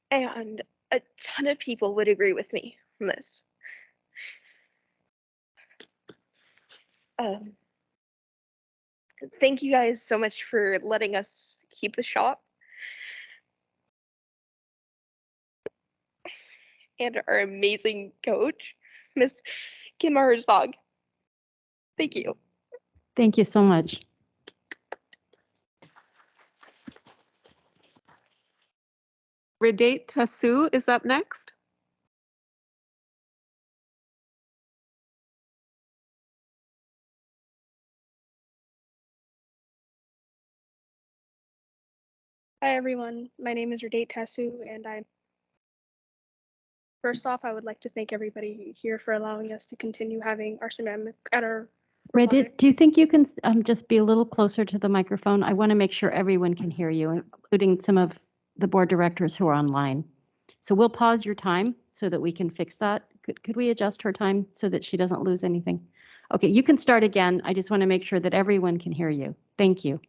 And a ton of people would agree with me on this. Thank you guys so much for letting us keep the shop. And our amazing coach, Miss Kim Herzog. Thank you. Thank you so much. Redate Tasu is up next. Hi everyone, my name is Redate Tasu and first off, I would like to thank everybody here for allowing us to continue having our ceramic at our Reddit, do you think you can just be a little closer to the microphone? I want to make sure everyone can hear you, including some of the board directors who are online. So we'll pause your time so that we can fix that. Could we adjust her time so that she doesn't lose anything? Okay, you can start again. I just want to make sure that everyone can hear you. Thank you.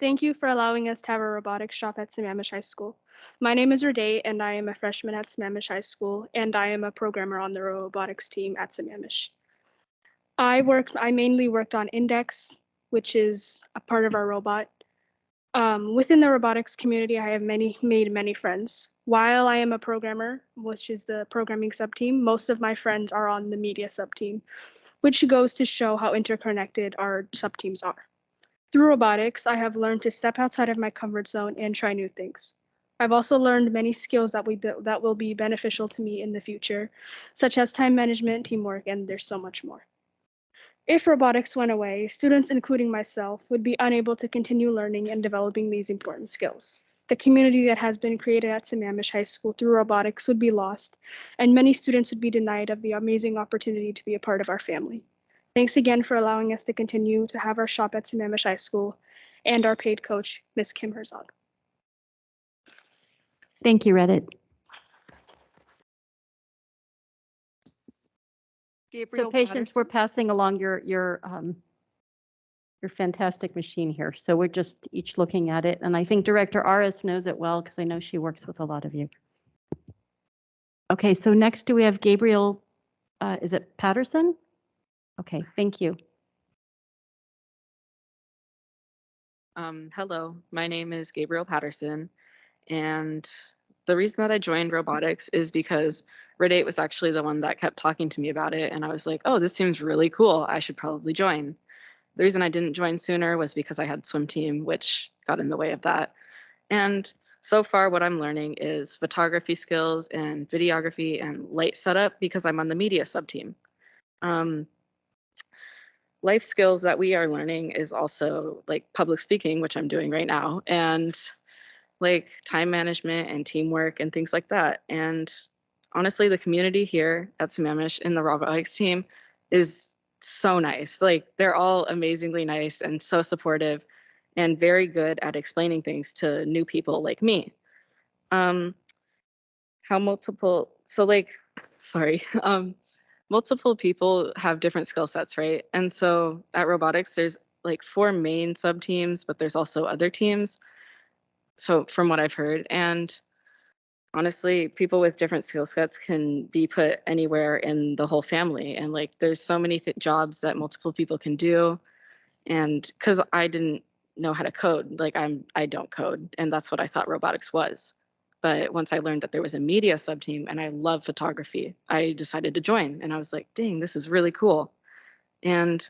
Thank you for allowing us to have a robotics shop at Sammamish High School. My name is Redate and I am a freshman at Sammamish High School and I am a programmer on the robotics team at Sammamish. I mainly worked on Index, which is a part of our robot. Within the robotics community, I have made many friends. While I am a programmer, which is the programming subteam, most of my friends are on the media subteam, which goes to show how interconnected our subteams are. Through robotics, I have learned to step outside of my comfort zone and try new things. I've also learned many skills that will be beneficial to me in the future, such as time management, teamwork, and there's so much more. If robotics went away, students, including myself, would be unable to continue learning and developing these important skills. The community that has been created at Sammamish High School through robotics would be lost, and many students would be denied of the amazing opportunity to be a part of our family. Thanks again for allowing us to continue to have our shop at Sammamish High School, and our paid coach, Ms. Kim Herzog. Thank you, Reddit. So Gabriel patients, we're Patterson. passing along your fantastic machine here. So we're just each looking at it. And I think Director Aris knows it well because I know she works with a lot of you. Okay, so next do we have Gabriel, is it Patterson? Okay, thank you. Hello, my name is Gabriel Patterson, and the reason that I joined robotics is because Redate was actually the one that kept talking to me about it, and I was like, oh, this seems really cool. I should probably join. The reason I didn't join sooner was because I had swim team, which got in the way of that. And so far, what I'm learning is photography skills and videography and light setup because I'm on the media sub team. Life skills that we are learning is also like public speaking, which I'm doing right now, and like time management and teamwork and things like that. And honestly, the community here at Sammamish in the robotics team is so nice. Like they're all amazingly nice and so supportive and very good at explaining things to new people like me. Multiple people have different skill sets, right? And so at robotics, there's like 4 main sub teams, but there's also other teams. So from what I've heard, and honestly, people with different skill sets can be put anywhere in the whole family. And like, there's so many jobs that multiple people can do. And because I didn't know how to code, like I don't code, and that's what I thought robotics was. But once I learned that there was a media sub team and I love photography, I decided to join. And I was like, dang, this is really cool. And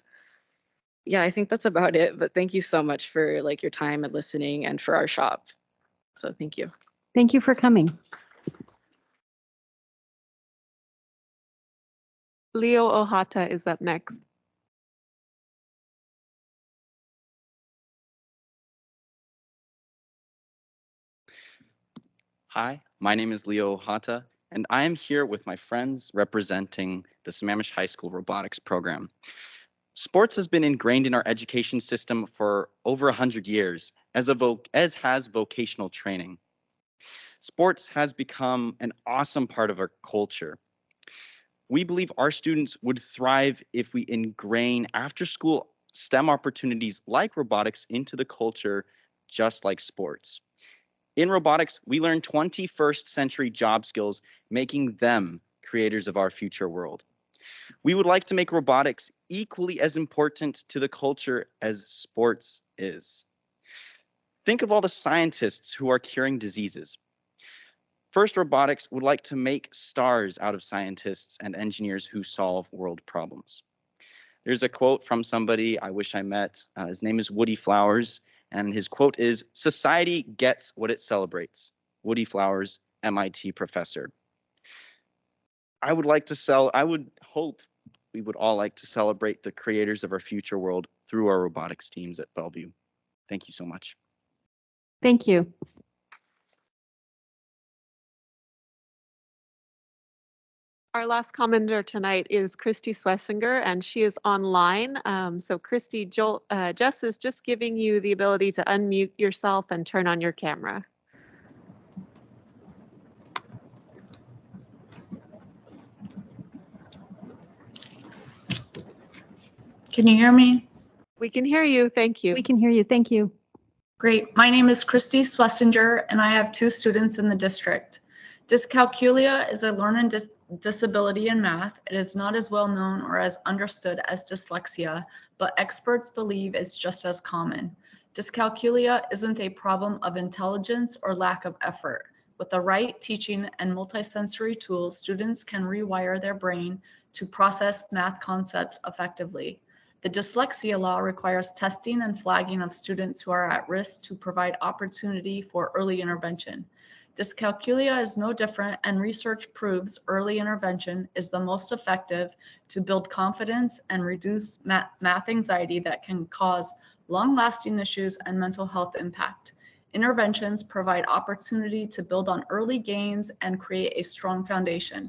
yeah, I think that's about it. But thank you so much for like your time and listening and for our shop. So thank you. Thank you for coming. Leo Ohata is up next. Hi, my name is Leo Ohata, and I am here with my friends representing the Sammamish High School Robotics Program. Sports has been ingrained in our education system for over 100 years, as has vocational training. Sports has become an awesome part of our culture. We believe our students would thrive if we ingrain after-school STEM opportunities like robotics into the culture, just like sports. In robotics, we learn 21st century job skills, making them creators of our future world. We would like to make robotics equally as important to the culture as sports is. Think of all the scientists who are curing diseases. First Robotics would like to make stars out of scientists and engineers who solve world problems. There's a quote from somebody I wish I met. His name is Woody Flowers. And his quote is, "Society gets what it celebrates." Woody Flowers, MIT professor. I would hope we would all like to celebrate the creators of our future world through our robotics teams at Bellevue. Thank you so much. Thank you. Our last commenter tonight is Christy Swessinger, and she is online. So Christy, Jess is just giving you the ability to unmute yourself and turn on your camera. Can you hear me? We can hear you. Thank you. We can hear you. Thank you. Great. My name is Christy Swessinger, and I have 2 students in the district. Dyscalculia is a learning disability in math. It is not as well known or as understood as dyslexia, but experts believe it's just as common. Dyscalculia isn't a problem of intelligence or lack of effort. With the right teaching and multisensory tools, students can rewire their brain to process math concepts effectively. The dyslexia law requires testing and flagging of students who are at risk to provide opportunity for early intervention. Dyscalculia is no different, and research proves early intervention is the most effective to build confidence and reduce math anxiety that can cause long-lasting issues and mental health impact. Interventions provide opportunity to build on early gains and create a strong foundation.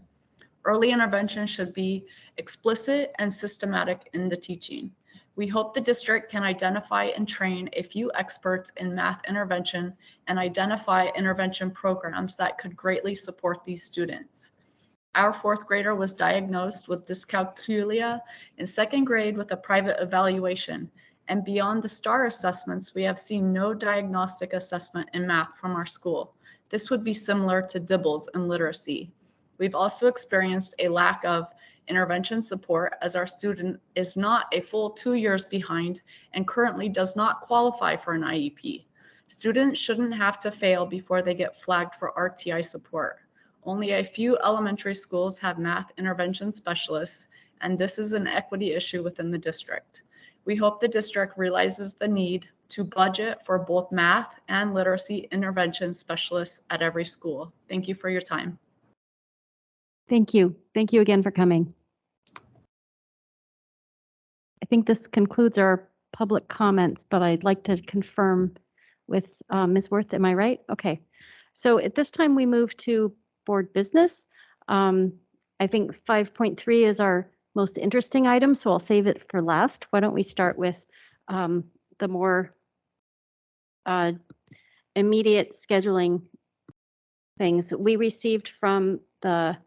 Early intervention should be explicit and systematic in the teaching. We hope the district can identify and train a few experts in math intervention and identify intervention programs that could greatly support these students. Our fourth grader was diagnosed with dyscalculia in second grade with a private evaluation. And beyond the STAR assessments, we have seen no diagnostic assessment in math from our school. This would be similar to DIBELS in literacy. We've also experienced a lack of intervention support as our student is not a full 2 years behind and currently does not qualify for an IEP. Students shouldn't have to fail before they get flagged for RTI support. Only a few elementary schools have math intervention specialists, and this is an equity issue within the district. We hope the district realizes the need to budget for both math and literacy intervention specialists at every school. Thank you for your time. Thank you. Thank you again for coming. I think this concludes our public comments, but I'd like to confirm with Ms. Worth, am I right? Okay. So at this time, we move to board business. I think 5.3 is our most interesting item, so I'll save it for last. Why don't we start with the more immediate scheduling things. We received from the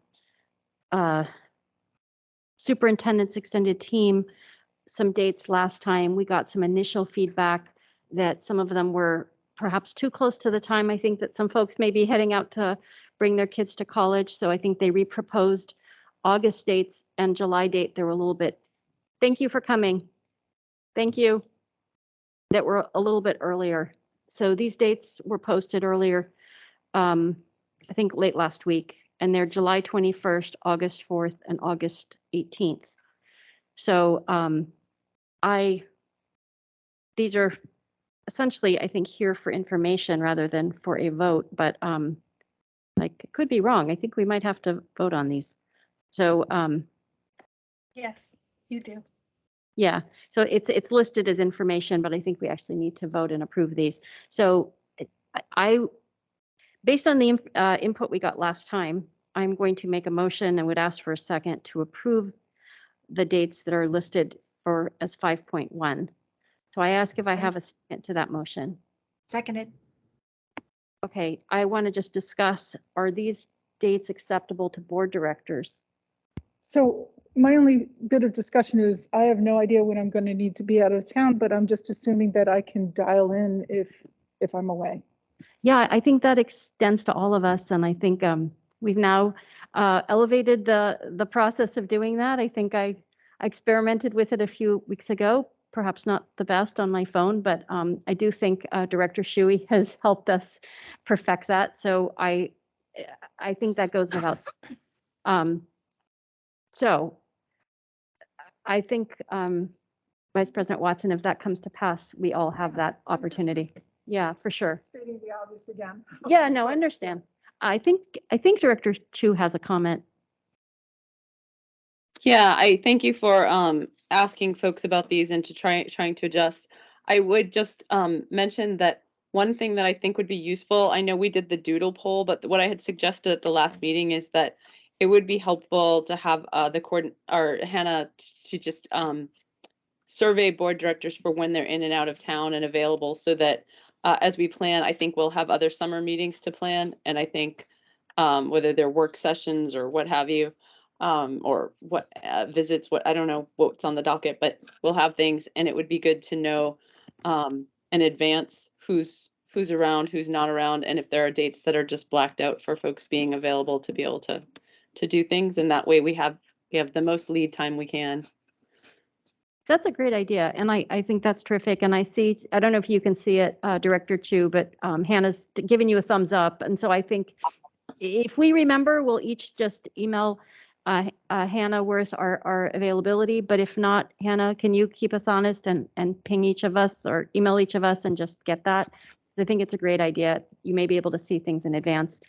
superintendent's extended team some dates last time. We got some initial feedback that some of them were perhaps too close to the time. I think that some folks may be heading out to bring their kids to college. So I think they reproposed August dates and July date. They were a little bit, thank you for coming. Thank you. That were a little bit earlier. So these dates were posted earlier, I think late last week, and they're July 21st, August 4th, and August 18th. So these are essentially, I think, here for information rather than for a vote, but I could be wrong. I think we might have to vote on these. So Yes, you do. yeah, so it's listed as information, but I think we actually need to vote and approve these. So I based on the input we got last time, I'm going to make a motion and would ask for a second to approve the dates that are listed for as 5.1. So I ask if I have a second to that motion. Seconded. Okay, I want to just discuss, are these dates acceptable to board directors? So my only bit of discussion is I have no idea when I'm going to need to be out of town, but I'm just assuming that I can dial in if I'm away. Yeah, I think that extends to all of us, and I think we've now elevated the process of doing that. I think I experimented with it a few weeks ago, perhaps not the best on my phone, but I do think Director Shuey has helped us perfect that. So I think that goes without saying. So I think Vice President Watson, if that comes to pass, we all have that opportunity. Yeah, for sure. Stating the obvious again. Yeah, no, I understand. I think Director Chu has a comment. Yeah, I thank you for asking folks about these and to trying to adjust. I would just mention that one thing that I think would be useful, I know we did the doodle poll, but what I had suggested at the last meeting is that it would be helpful to have Hannah to just survey board directors for when they're in and out of town and available, so that as we plan, I think we'll have other summer meetings to plan, and I think whether they're work sessions or what have you, or what visits, what I don't know what's on the docket, but we'll have things, and it would be good to know in advance who's around, who's not around, and if there are dates that are just blacked out for folks being available to be able to do things, and that way we have the most lead time we can. That's a great idea, and I think that's terrific. And I don't know if you can see it, Director Chu, but Hannah's giving you a thumbs up, and so I think if we remember, we'll each just email Hannah Worth our availability. But if not, Hannah, can you keep us honest and ping each of us or email each of us and just get that? I think it's a great idea. You may be able to see things in advance.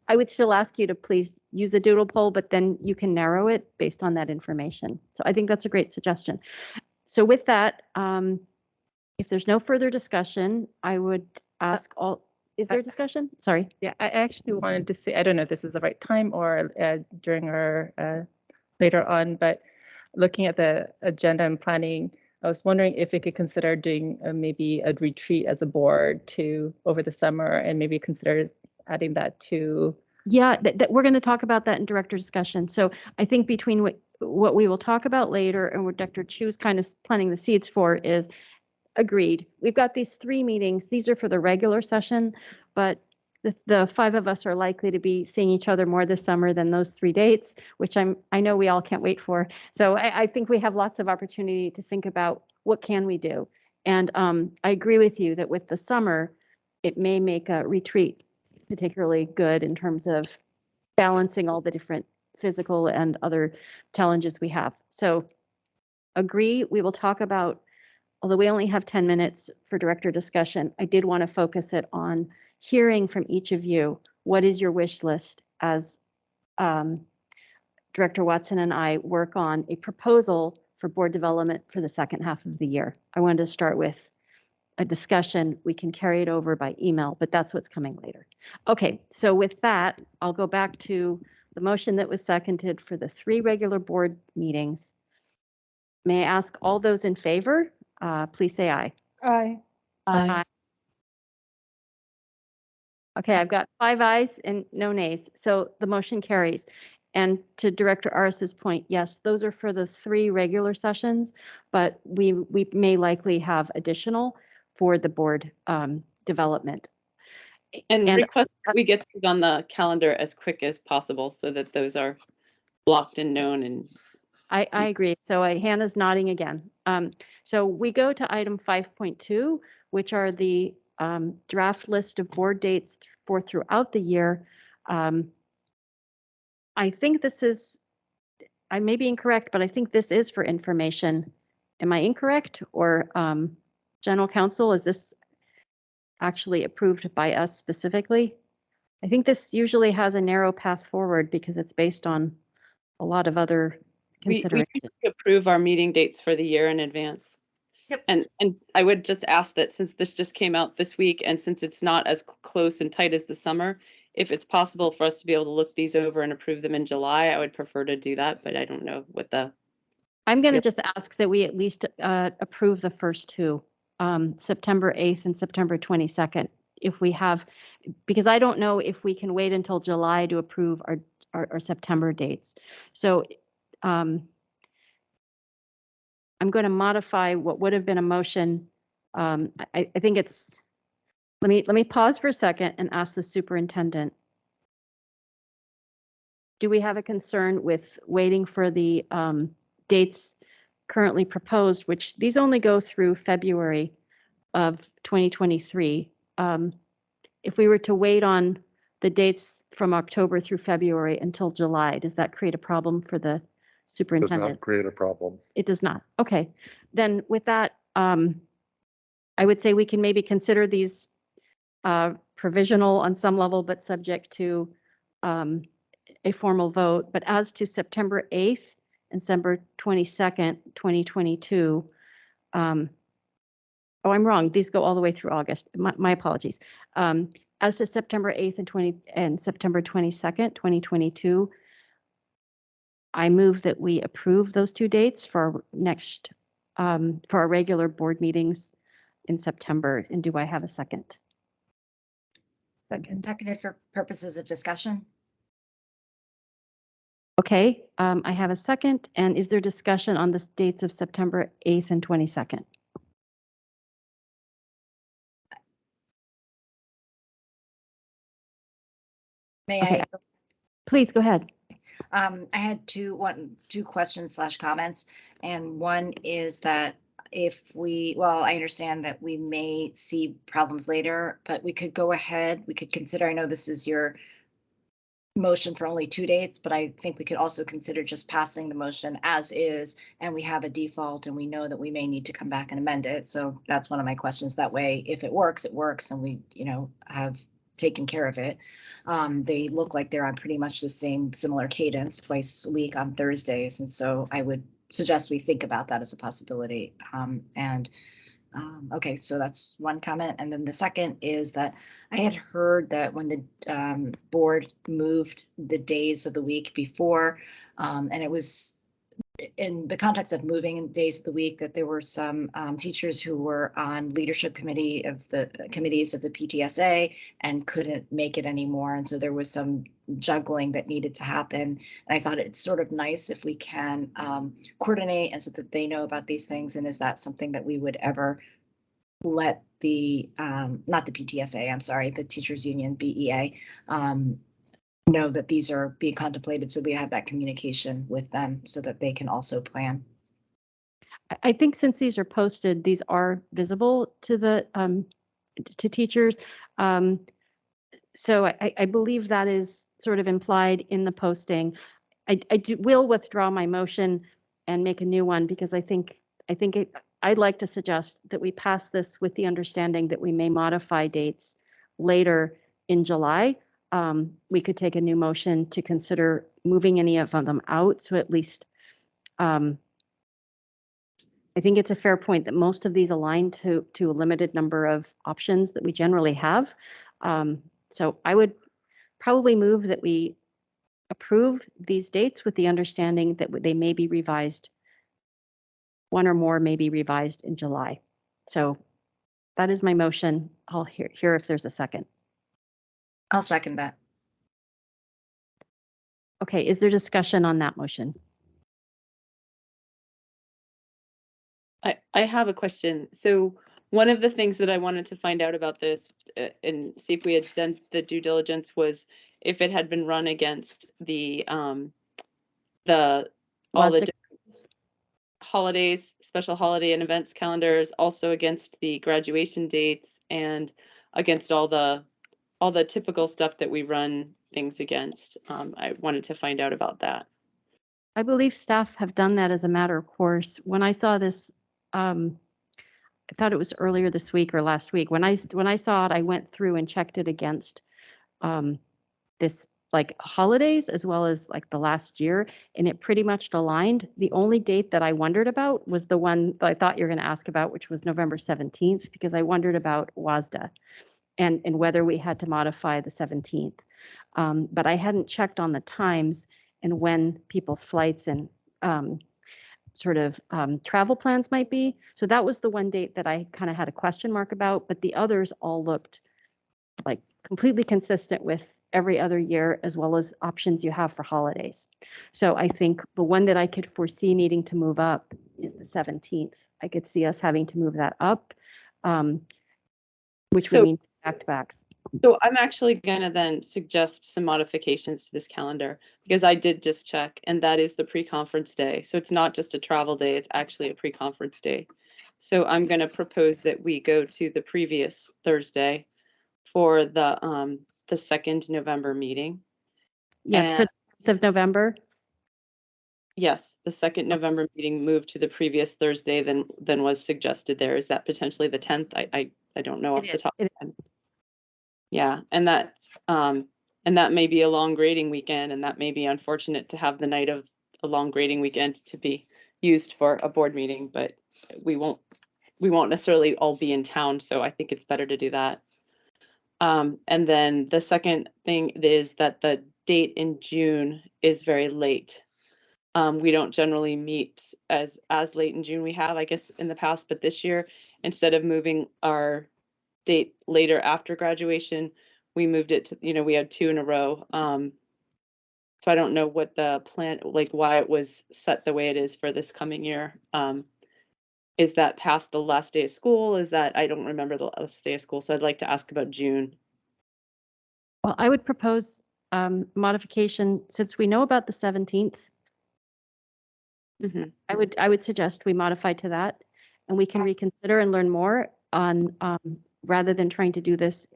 I would still ask you to please use a doodle poll, but then you can narrow it based on that information. So I think that's a great suggestion. So with that, if there's no further discussion, I would ask all, is there discussion? Sorry. Yeah, I actually wanted to say, I don't know if this is the right time or during our later on, but looking at the agenda and planning, I was wondering if we could consider doing maybe a retreat as a board to over the summer, and maybe consider adding that to. Yeah, we're going to talk about that in director discussion. So I think between what we will talk about later and what Dr. Chu's kind of planting the seeds for is agreed. We've got these 3 meetings. These are for the regular session, but the 5 of us are likely to be seeing each other more this summer than those 3 dates, which I know we all can't wait for. So I think we have lots of opportunity to think about what can we do. And I agree with you that with the summer, it may make a retreat particularly good in terms of balancing all the different physical and other challenges we have. So agree, we will talk about, although we only have 10 minutes for director discussion, I did want to focus it on hearing from each of you. What is your wish list as Director Watson and I work on a proposal for board development for the second half of the year? I wanted to start with a discussion. We can carry it over by email, but that's what's coming later. Okay, so with that, I'll go back to the motion that was seconded for the 3 regular board meetings. May I ask all those in favor, please say aye. Aye. Aye. Okay, I've got 5 ayes and no nays, so the motion carries. And to Director Aris's point, yes, those are for the 3 regular sessions, but we may likely have additional for the board development. And request that we get these on the calendar as quick as possible so that those are blocked and known. And I agree. So Hannah's nodding again. So we go to item 5.2, which are the draft list of board dates for throughout the year. I think this is, I may be incorrect, but I think this is for information. Am I incorrect? Or General Counsel, is this actually approved by us specifically? I think this usually has a narrow path forward because it's based on a lot of other considerations. We usually approve our meeting dates for the year in advance. Yep. And I would just ask that since this just came out this week and since it's not as close and tight as the summer, if it's possible for us to be able to look these over and approve them in July, I would prefer to do that, but I don't know what the. I'm going to just ask that we at least approve the first 2, September 8th and September 22nd. If we have, because I don't know if we can wait until July to approve our September dates. So I'm going to modify what would have been a motion. I think it's, let me pause for a second and ask the superintendent. Do we have a concern with waiting for the dates currently proposed, which these only go through February of 2023? If we were to wait on the dates from October through February until July, does that create a problem for the superintendent? Does not create a problem. It does not. Okay. Then with that, I would say we can maybe consider these provisional on some level, but subject to a formal vote. But as to September 8th and December 22nd, 2022, oh, I'm wrong. These go all the way through August. My apologies. As to September 8th and September 22nd, 2022, I move that we approve those 2 dates for our next, for our regular board meetings in September. And do I have a second? Seconded for purposes of discussion. Okay, I have a second. And is there discussion on the dates of September 8th and 22nd? May Okay. I? Please go ahead. I had two questions / comments, and one is that if we, well, I understand that we may see problems later, but we could go ahead, we could consider, I know this is your motion for only 2 dates, but I think we could also consider just passing the motion as is, and we have a default and we know that we may need to come back and amend it. So that's one of my questions. That way, if it works, and we, have taken care of it. They look like they're on pretty much the similar cadence, twice a week on Thursdays. And so I would suggest we think about that as a possibility. Okay, so that's one comment. And then the second is that I had heard that when the board moved the days of the week before, and it was in the context of moving in days of the week, that there were some teachers who were on leadership committees of the PTSA and couldn't make it anymore. And so there was some juggling that needed to happen. And I thought it's sort of nice if we can coordinate and so that they know about these things. And is that something that we would ever let the, not the PTSA, I'm sorry, the teachers union, BEA, know that these are being contemplated, so we have that communication with them so that they can also plan. I think since these are posted, these are visible to the to teachers. So I believe that is sort of implied in the posting. Will withdraw my motion and make a new one because I'd like to suggest that we pass this with the understanding that we may modify dates later in July. We could take a new motion to consider moving any of them out. So at least, I think it's a fair point that most of these align to a limited number of options that we generally have. So I would probably move that we approve these dates with the understanding that they may be revised. One or more may be revised in July. So that is my motion. I'll hear if there's a second. I'll second that. Okay, is there discussion on that motion? I have a question. So one of the things that I wanted to find out about this and see if we had done the due diligence was if it had been run against the all the holidays, special holiday and events calendars, also against the graduation dates and against all the typical stuff that we run things against. I wanted to find out about that. I believe staff have done that as a matter of course. When I saw this, I thought it was earlier this week or last week. When I saw it, I went through and checked it against this like holidays as well as like the last year, and it pretty much aligned. The only date that I wondered about was the one that I thought you were going to ask about, which was November 17th, because I wondered about WASDA and whether we had to modify the 17th. But I hadn't checked on the times and when people's flights and travel plans might be. So that was the one date that I kind of had a question mark about, but the others all looked like completely consistent with every other year, as well as options you have for holidays. So I think the one that I could foresee needing to move up is the 17th. I could see us having to move that up, which would mean back-to-backs. So I'm actually going to then suggest some modifications to this calendar because I did just check, and that is the pre-conference day. So it's not just a travel day, it's actually a pre-conference day. So I'm going to propose that we go to the previous Thursday for the 2nd November meeting. Yeah, for the 5th of November. Yes, the 2nd November meeting moved to the previous Thursday than was suggested there. Is that potentially the 10th? I don't know off the top of my head. Yeah, and that may be a long grading weekend, and that may be unfortunate to have the night of a long grading weekend to be used for a board meeting, but we won't necessarily all be in town, so I think it's better to do that. And then the second thing is that the date in June is very late. We don't generally meet as late in June. We have, I guess, in the past, but this year, instead of moving our date later after graduation, we moved it to, we had 2 in a row. So I don't know what the plan, like why it was set the way it is for this coming year. Is that past the last day of school? Is that, I don't remember the last day of school, so I'd like to ask about June. Well, I would propose modification since we know about the 17th. Mm-hmm. I would suggest we modify to that, and we can reconsider and learn more on rather than trying to do this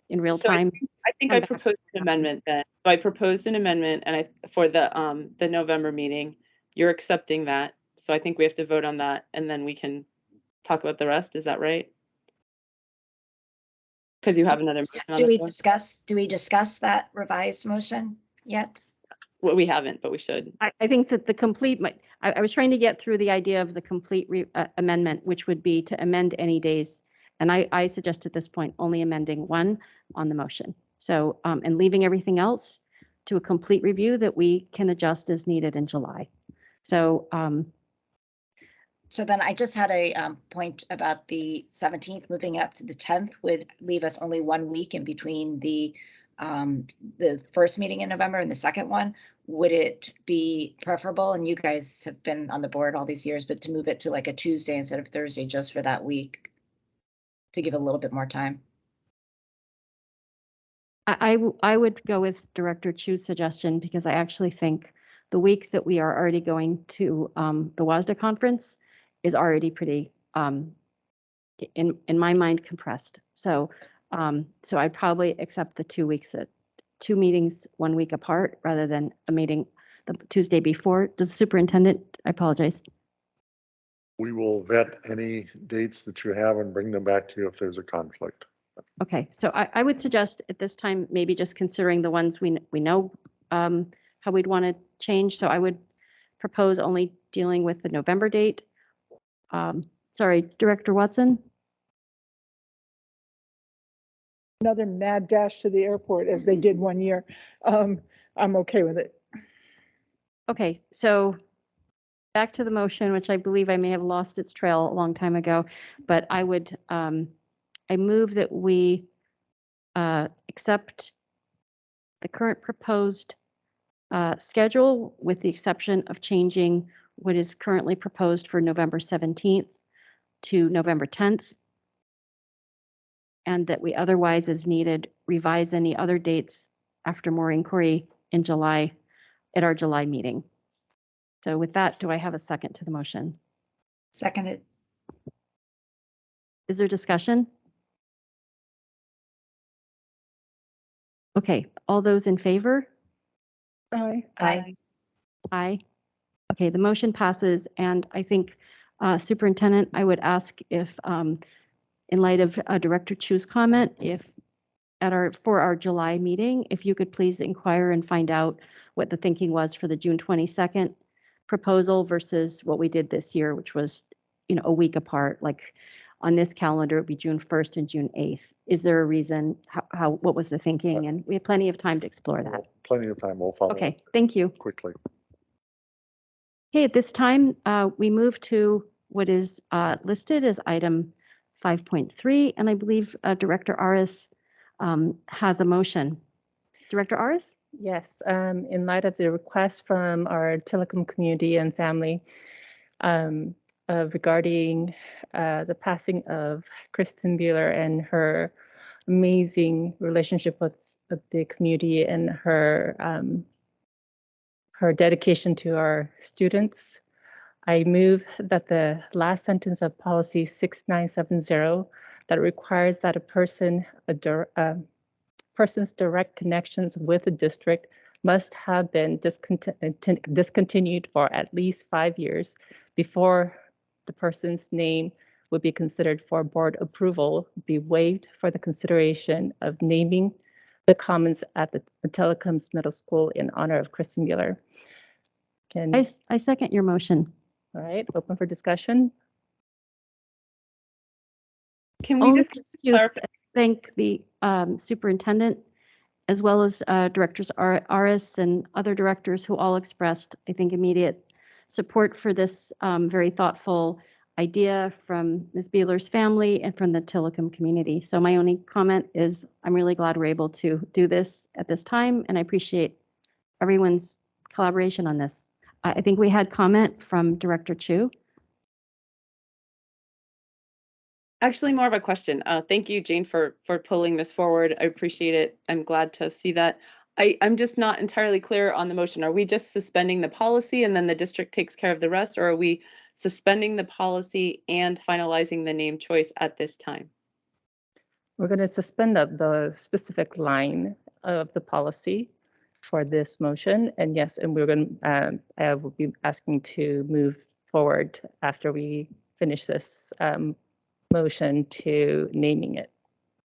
in real time. I think I proposed an amendment then. So I proposed an amendment, and for the November meeting, you're accepting that. So I think we have to vote on that, and then we can talk about the rest. Is that right? Because you have another. Do we discuss that revised motion yet? Well, we haven't, but we should. I think that the complete, I was trying to get through the idea of the complete amendment, which would be to amend any days. And I suggest at this point only amending one on the motion. So, and leaving everything else to a complete review that we can adjust as needed in July. So So then I just had a point about the 17th, moving it up to the 10th would leave us only 1 week in between the first meeting in November and the second one. Would it be preferable, and you guys have been on the board all these years, but to move it to like a Tuesday instead of Thursday just for that week to give a little bit more time? I would go with Director Chu's suggestion because I actually think the week that we are already going to the WASDA conference is already pretty, in my mind, compressed. So so I'd probably accept the 2 weeks at 2 meetings 1 week apart rather than a meeting the Tuesday before. Does the superintendent? I apologize. We will vet any dates that you have and bring them back to you if there's a conflict. Okay, so I would suggest at this time, maybe just considering the ones we know how we'd want to change. So I would propose only dealing with the November date. Sorry, Director Watson? Another mad dash to the airport as they did 1 year. I'm okay with it. Okay, so back to the motion, which I believe I may have lost its trail a long time ago, but I would, I move that we accept the current proposed schedule with the exception of changing what is currently proposed for November 17th to November 10th. And that we otherwise, as needed, revise any other dates after more inquiry in July at our July meeting. So with that, do I have a second to the motion? Seconded. Is there discussion? Okay, all those in favor? Aye. Aye. Aye. Okay, the motion passes, and I think Superintendent, I would ask if, in light of Director Chu's comment, if for our July meeting, if you could please inquire and find out what the thinking was for the June 22nd proposal versus what we did this year, which was, a week apart. Like on this calendar, it would be June 1st and June 8th. Is there a reason? What was the thinking? And we have plenty of time to explore that. Plenty of time. We'll follow Okay, up thank you. quickly. Okay, at this time, we move to what is listed as item 5.3, and I believe Director Aris has a motion. Director Aris? Yes, in light of the request from our telecom community and family regarding the passing of Kristen Bueller and her amazing relationship with the community and her dedication to our students, I move that the last sentence of policy 6970 that requires that a person's direct connections with the district must have been discontinued for at least 5 years before the person's name would be considered for board approval be waived for the consideration of naming the commons at the Telecoms Middle School in honor of Kristen Bueller. I second your motion. All right, open for discussion. Can we just thank the superintendent as well as directors Aris and other directors who all expressed, I think, immediate support for this very thoughtful idea from Ms. Bueller's family and from the telecom community. So my only comment is I'm really glad we're able to do this at this time, and I appreciate everyone's collaboration on this. I think we had comment from Director Chu. Actually, more of a question. Thank you, Jane, for pulling this forward. I appreciate it. I'm glad to see that. I'm just not entirely clear on the motion. Are we just suspending the policy and then the district takes care of the rest, or are we suspending the policy and finalizing the name choice at this time? We're going to suspend the specific line of the policy for this motion, and yes, and we're going to, I will be asking to move forward after we finish this motion to naming it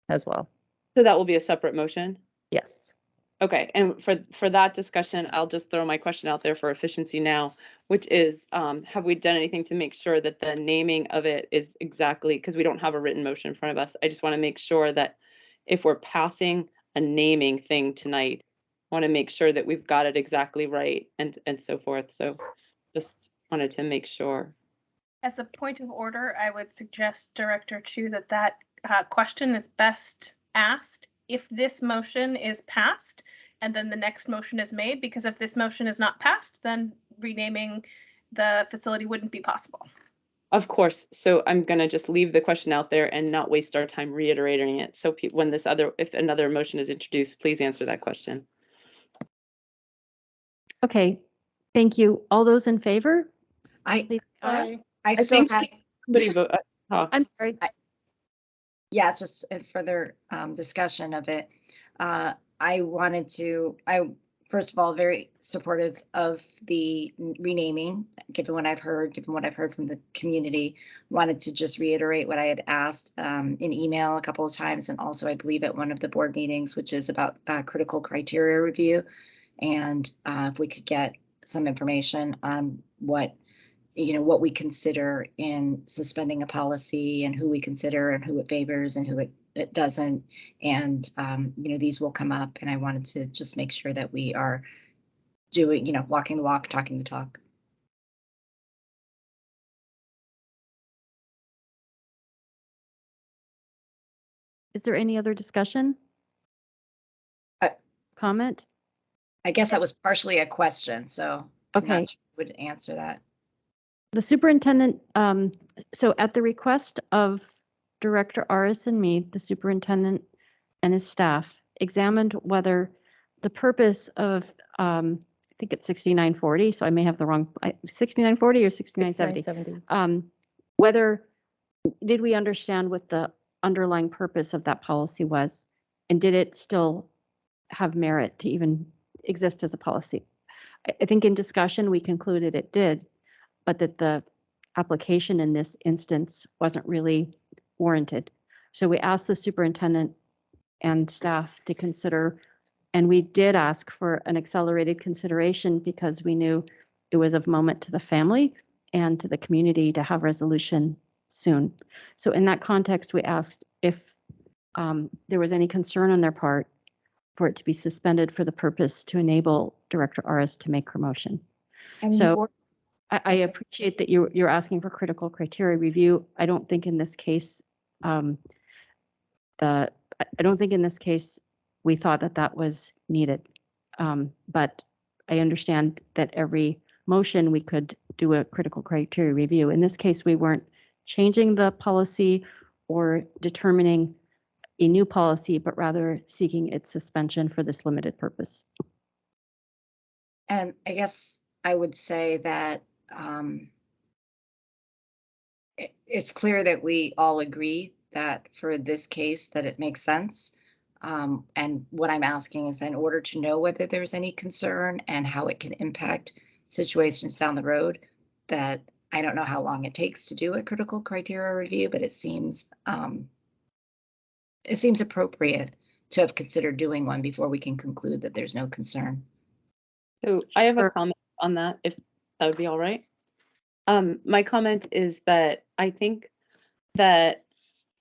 as well. So that will be a separate motion? Yes. Okay, and for that discussion, I'll just throw my question out there for efficiency now, which is, have we done anything to make sure that the naming of it is exactly, because we don't have a written motion in front of us. I just want to make sure that if we're passing a naming thing tonight, I want to make sure that we've got it exactly right and so forth. So Just wanted to make sure. As a point of order, I would suggest, Director Chu, that question is best asked if this motion is passed and then the next motion is made, because if this motion is not passed, then renaming the facility wouldn't be possible. Of course. So I'm going to just leave the question out there and not waste our time reiterating it. So when if another motion is introduced, please answer that question. Okay, thank you. All those in favor? I I still think had. Somebody vote. I'm sorry. Yeah, just a further discussion of it. First of all, very supportive of the renaming, given what I've heard from the community. Wanted to just reiterate what I had asked in email a couple of times, and also I believe at one of the board meetings, which is about critical criteria review. And if we could get some information on what we consider in suspending a policy and who we consider and who it favors and who it doesn't. And, these will come up, and I wanted to just make sure that we are doing, walking the walk, talking the talk. Is there any other discussion? Comment? I guess that was partially a question, so Okay. I'm not sure who would answer that. The superintendent, so at the request of Director Aris and me, the superintendent and his staff examined whether the purpose of, I think it's 6940, so I may have the wrong, 6940 or 6970. Whether, did we understand what the underlying purpose of that policy was? And did it still have merit to even exist as a policy? I think in discussion, we concluded it did, but that the application in this instance wasn't really warranted. So we asked the superintendent and staff to consider, and we did ask for an accelerated consideration because we knew it was of moment to the family and to the community to have resolution soon. So in that context, we asked if there was any concern on their part for it to be suspended for the purpose to enable Director Aris to make her motion. And so I appreciate that you're asking for critical criteria review. I don't think in this case, I don't think in this case we thought that was needed. But I understand that every motion we could do a critical criteria review. In this case, we weren't changing the policy or determining a new policy, but rather seeking its suspension for this limited purpose. And I guess I would say that it's clear that we all agree that for this case that it makes sense. And what I'm asking is that in order to know whether there's any concern and how it can impact situations down the road, that I don't know how long it takes to do a critical criteria review, but it seems appropriate to have considered doing one before we can conclude that there's no concern. So I have a comment on that, if that would be all right. My comment is that I think that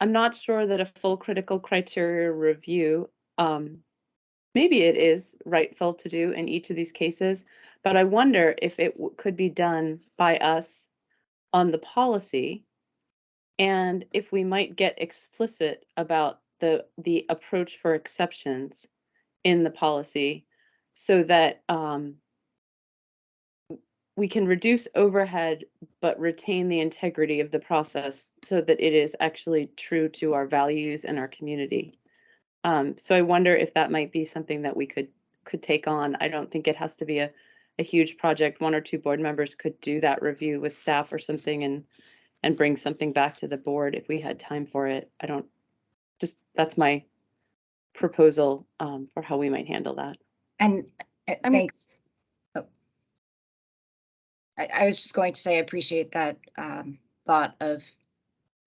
I'm not sure that a full critical criteria review, maybe it is rightful to do in each of these cases, but I wonder if it could be done by us on the policy, and if we might get explicit about the approach for exceptions in the policy, so that we can reduce overhead but retain the integrity of the process so that it is actually true to our values and our community. So I wonder if that might be something that we could take on. I don't think it has to be a huge project. One or two board members could do that review with staff or something and bring something back to the board if we had time for it. That's my proposal for how we might handle that. And thanks. I was just going to say, I appreciate that thought of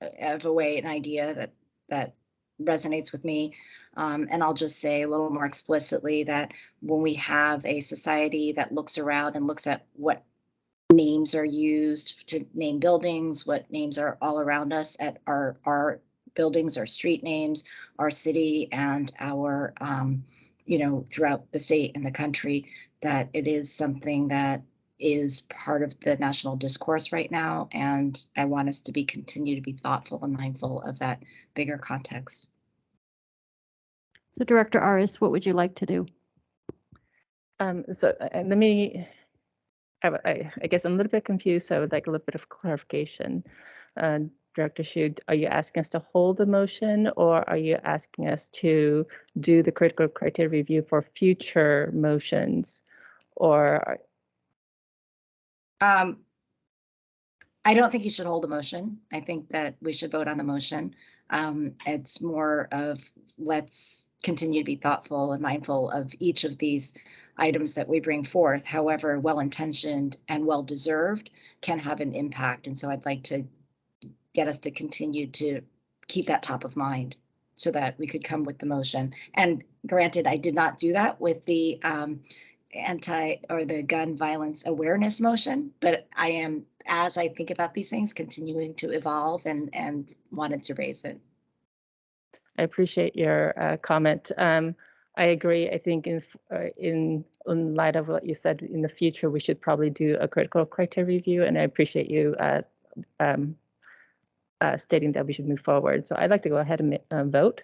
a way, an idea that resonates with me. And I'll just say a little more explicitly that when we have a society that looks around and looks at what names are used to name buildings, what names are all around us at our buildings, our street names, our city, and our, throughout the state and the country, that it is something that is part of the national discourse right now, and I want us to continue to be thoughtful and mindful of that bigger context. So Director Aris, what would you like to do? Let me, I guess I'm a little bit confused, so I would like a little bit of clarification. Director Shu, are you asking us to hold the motion, or are you asking us to do the critical criteria review for future motions? Or I don't think you should hold a motion. I think that we should vote on the motion. It's more of let's continue to be thoughtful and mindful of each of these items that we bring forth. However, well-intentioned and well-deserved can have an impact. And so I'd like to get us to continue to keep that top of mind so that we could come with the motion. And granted, I did not do that with the the gun violence awareness motion, but I am, as I think about these things, continuing to evolve and wanted to raise it. I appreciate your comment. I agree. I think in light of what you said, in the future, we should probably do a critical criteria review, and I appreciate you stating that we should move forward. So I'd like to go ahead and vote.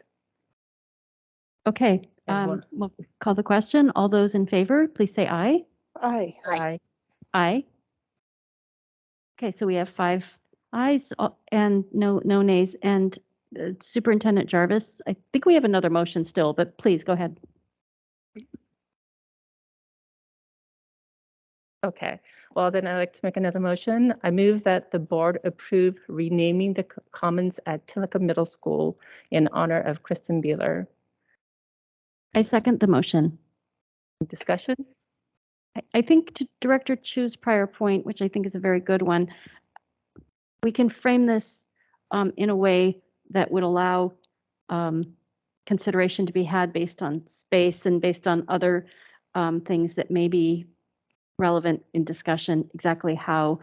Okay, we'll call the question. All those in favor, please say aye. Aye. Aye. Aye. Okay, so we have 5 ayes and no nays. And Superintendent Jarvis, I think we have another motion still, but please go ahead. Okay, well then I'd like to make another motion. I move that the board approve renaming the commons at Tillicum Middle School in honor of Kristen Beeler. I second the motion. Discussion? I think to Director Chu's prior point, which I think is a very good one, we can frame this in a way that would allow consideration to be had based on space and based on other things that may be relevant in discussion, exactly how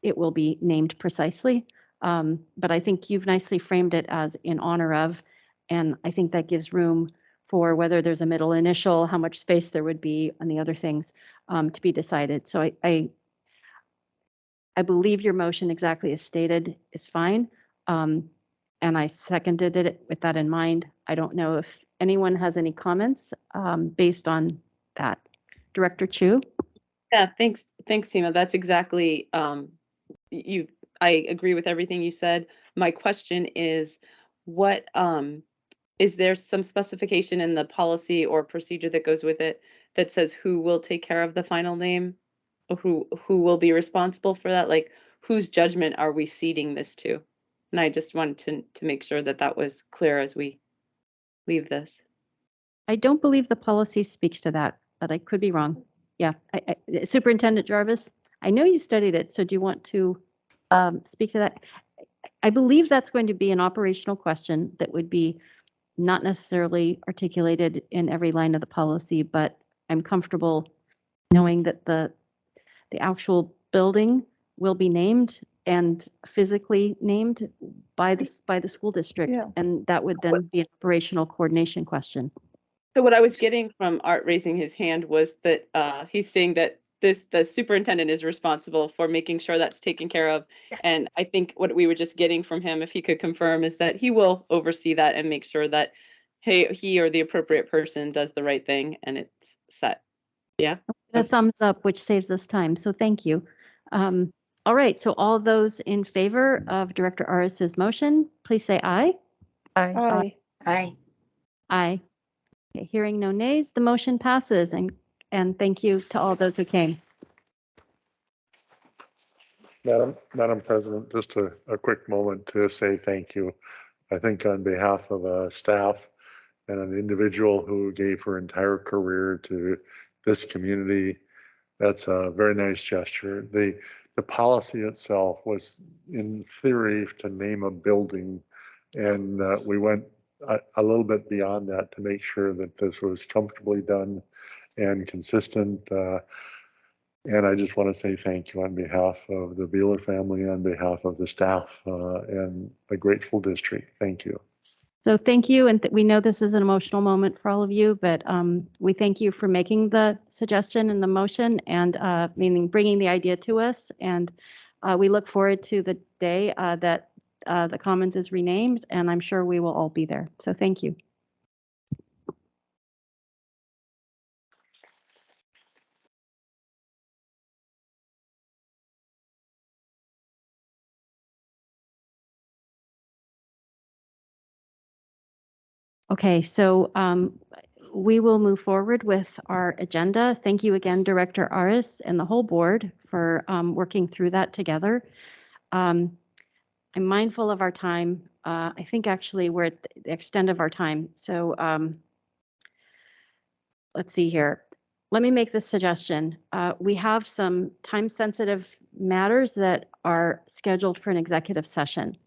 it will be named precisely. But I think you've nicely framed it as in honor of, and I think that gives room for whether there's a middle initial, how much space there would be, and the other things to be decided. So I believe your motion exactly as stated is fine. And I seconded it with that in mind. I don't know if anyone has any comments based on that. Director Chu? Yeah, thanks, Seema. That's exactly, I agree with everything you said. My question is, what, is there some specification in the policy or procedure that goes with it that says who will take care of the final name? Or who will be responsible for that? Like, whose judgment are we ceding this to? And I just wanted to make sure that that was clear as we leave this. I don't believe the policy speaks to that, but I could be wrong. Yeah, Superintendent Jarvis, I know you studied it, so do you want to speak to that? I believe that's going to be an operational question that would be not necessarily articulated in every line of the policy, but I'm comfortable knowing that the actual building will be named and physically named by the school district, and that would then be an operational coordination question. So what I was getting from Art raising his hand was that he's saying that the superintendent is responsible for making sure that's taken care of. And I think what we were just getting from him, if he could confirm, is that he will oversee that and make sure that he or the appropriate person does the right thing and it's set. Yeah. A thumbs up, which saves us time. So thank you. All right. So all those in favor of Director Aris's motion, please say aye. Aye. Aye. Aye. Aye. Okay, hearing no nays, the motion passes, and thank you to all those who came. Madam President, just a quick moment to say thank you. I think on behalf of staff and an individual who gave her entire career to this community, that's a very nice gesture. The policy itself was, in theory, to name a building, and we went a little bit beyond that to make sure that this was comfortably done and consistent. And I just want to say thank you on behalf of the Beeler family, on behalf of the staff and the grateful district. Thank you. So thank you, and we know this is an emotional moment for all of you, but we thank you for making the suggestion and the motion, and meaning bringing the idea to us. And we look forward to the day that the Commons is renamed, and I'm sure we will all be there. So thank you. Okay, so we will move forward with our agenda. Thank you again, Director Aris and the whole board for working through that together. I'm mindful of our time. I think actually we're at the extent of our time. So let's see here. Let me make this suggestion. We have some time-sensitive matters that are scheduled for an executive session.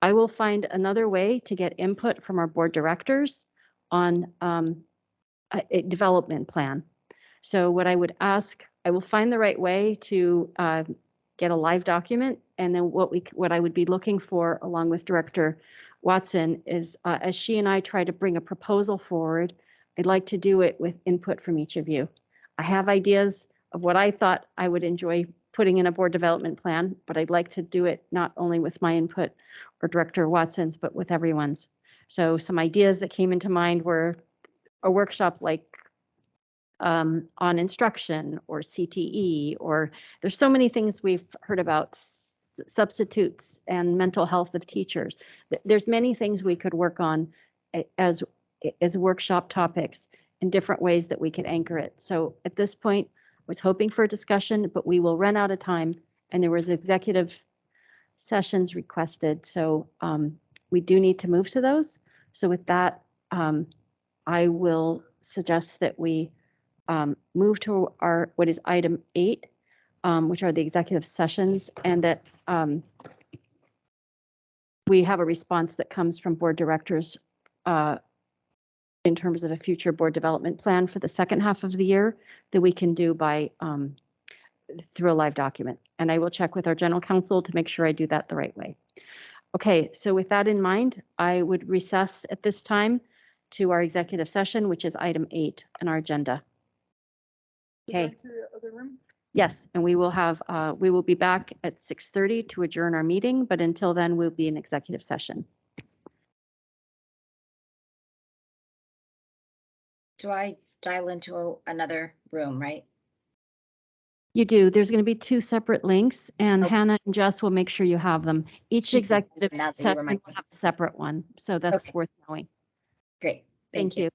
I will find another way to get input from our board directors on a development plan. So what I would ask, I will find the right way to get a live document, and then what I would be looking for, along with Director Watson, is as she and I try to bring a proposal forward, I'd like to do it with input from each of you. I have ideas of what I thought I would enjoy putting in a board development plan, but I'd like to do it not only with my input or Director Watson's, but with everyone's. So some ideas that came into mind were a workshop like on instruction or CTE, or there's so many things we've heard about, substitutes and mental health of teachers. There's many things we could work on as workshop topics in different ways that we could anchor it. So at this point, I was hoping for a discussion, but we will run out of time, and there was executive sessions requested. So we do need to move to those. So with that, I will suggest that we move to our what is item 8, which are the executive sessions, and that we have a response that comes from board directors in terms of a future board development plan for the second half of the year that we can do by through a live document. And I will check with our general counsel to make sure I do that the right way. Okay, so with that in mind, I would recess at this time to our executive session, which is item 8 on our agenda. Okay. Yes, and we will be back at 6:30 to adjourn our meeting, but until then, we'll be in executive session. Do I dial into another room, right? You do. There's going to be 2 separate links, and Hannah and Jess will make sure you have them. Each executive session will have a separate one, so that's worth knowing. Great. Thank you.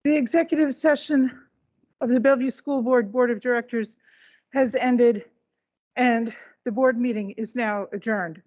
The executive session of the Bellevue School Board of Directors has ended, and the board meeting is now adjourned.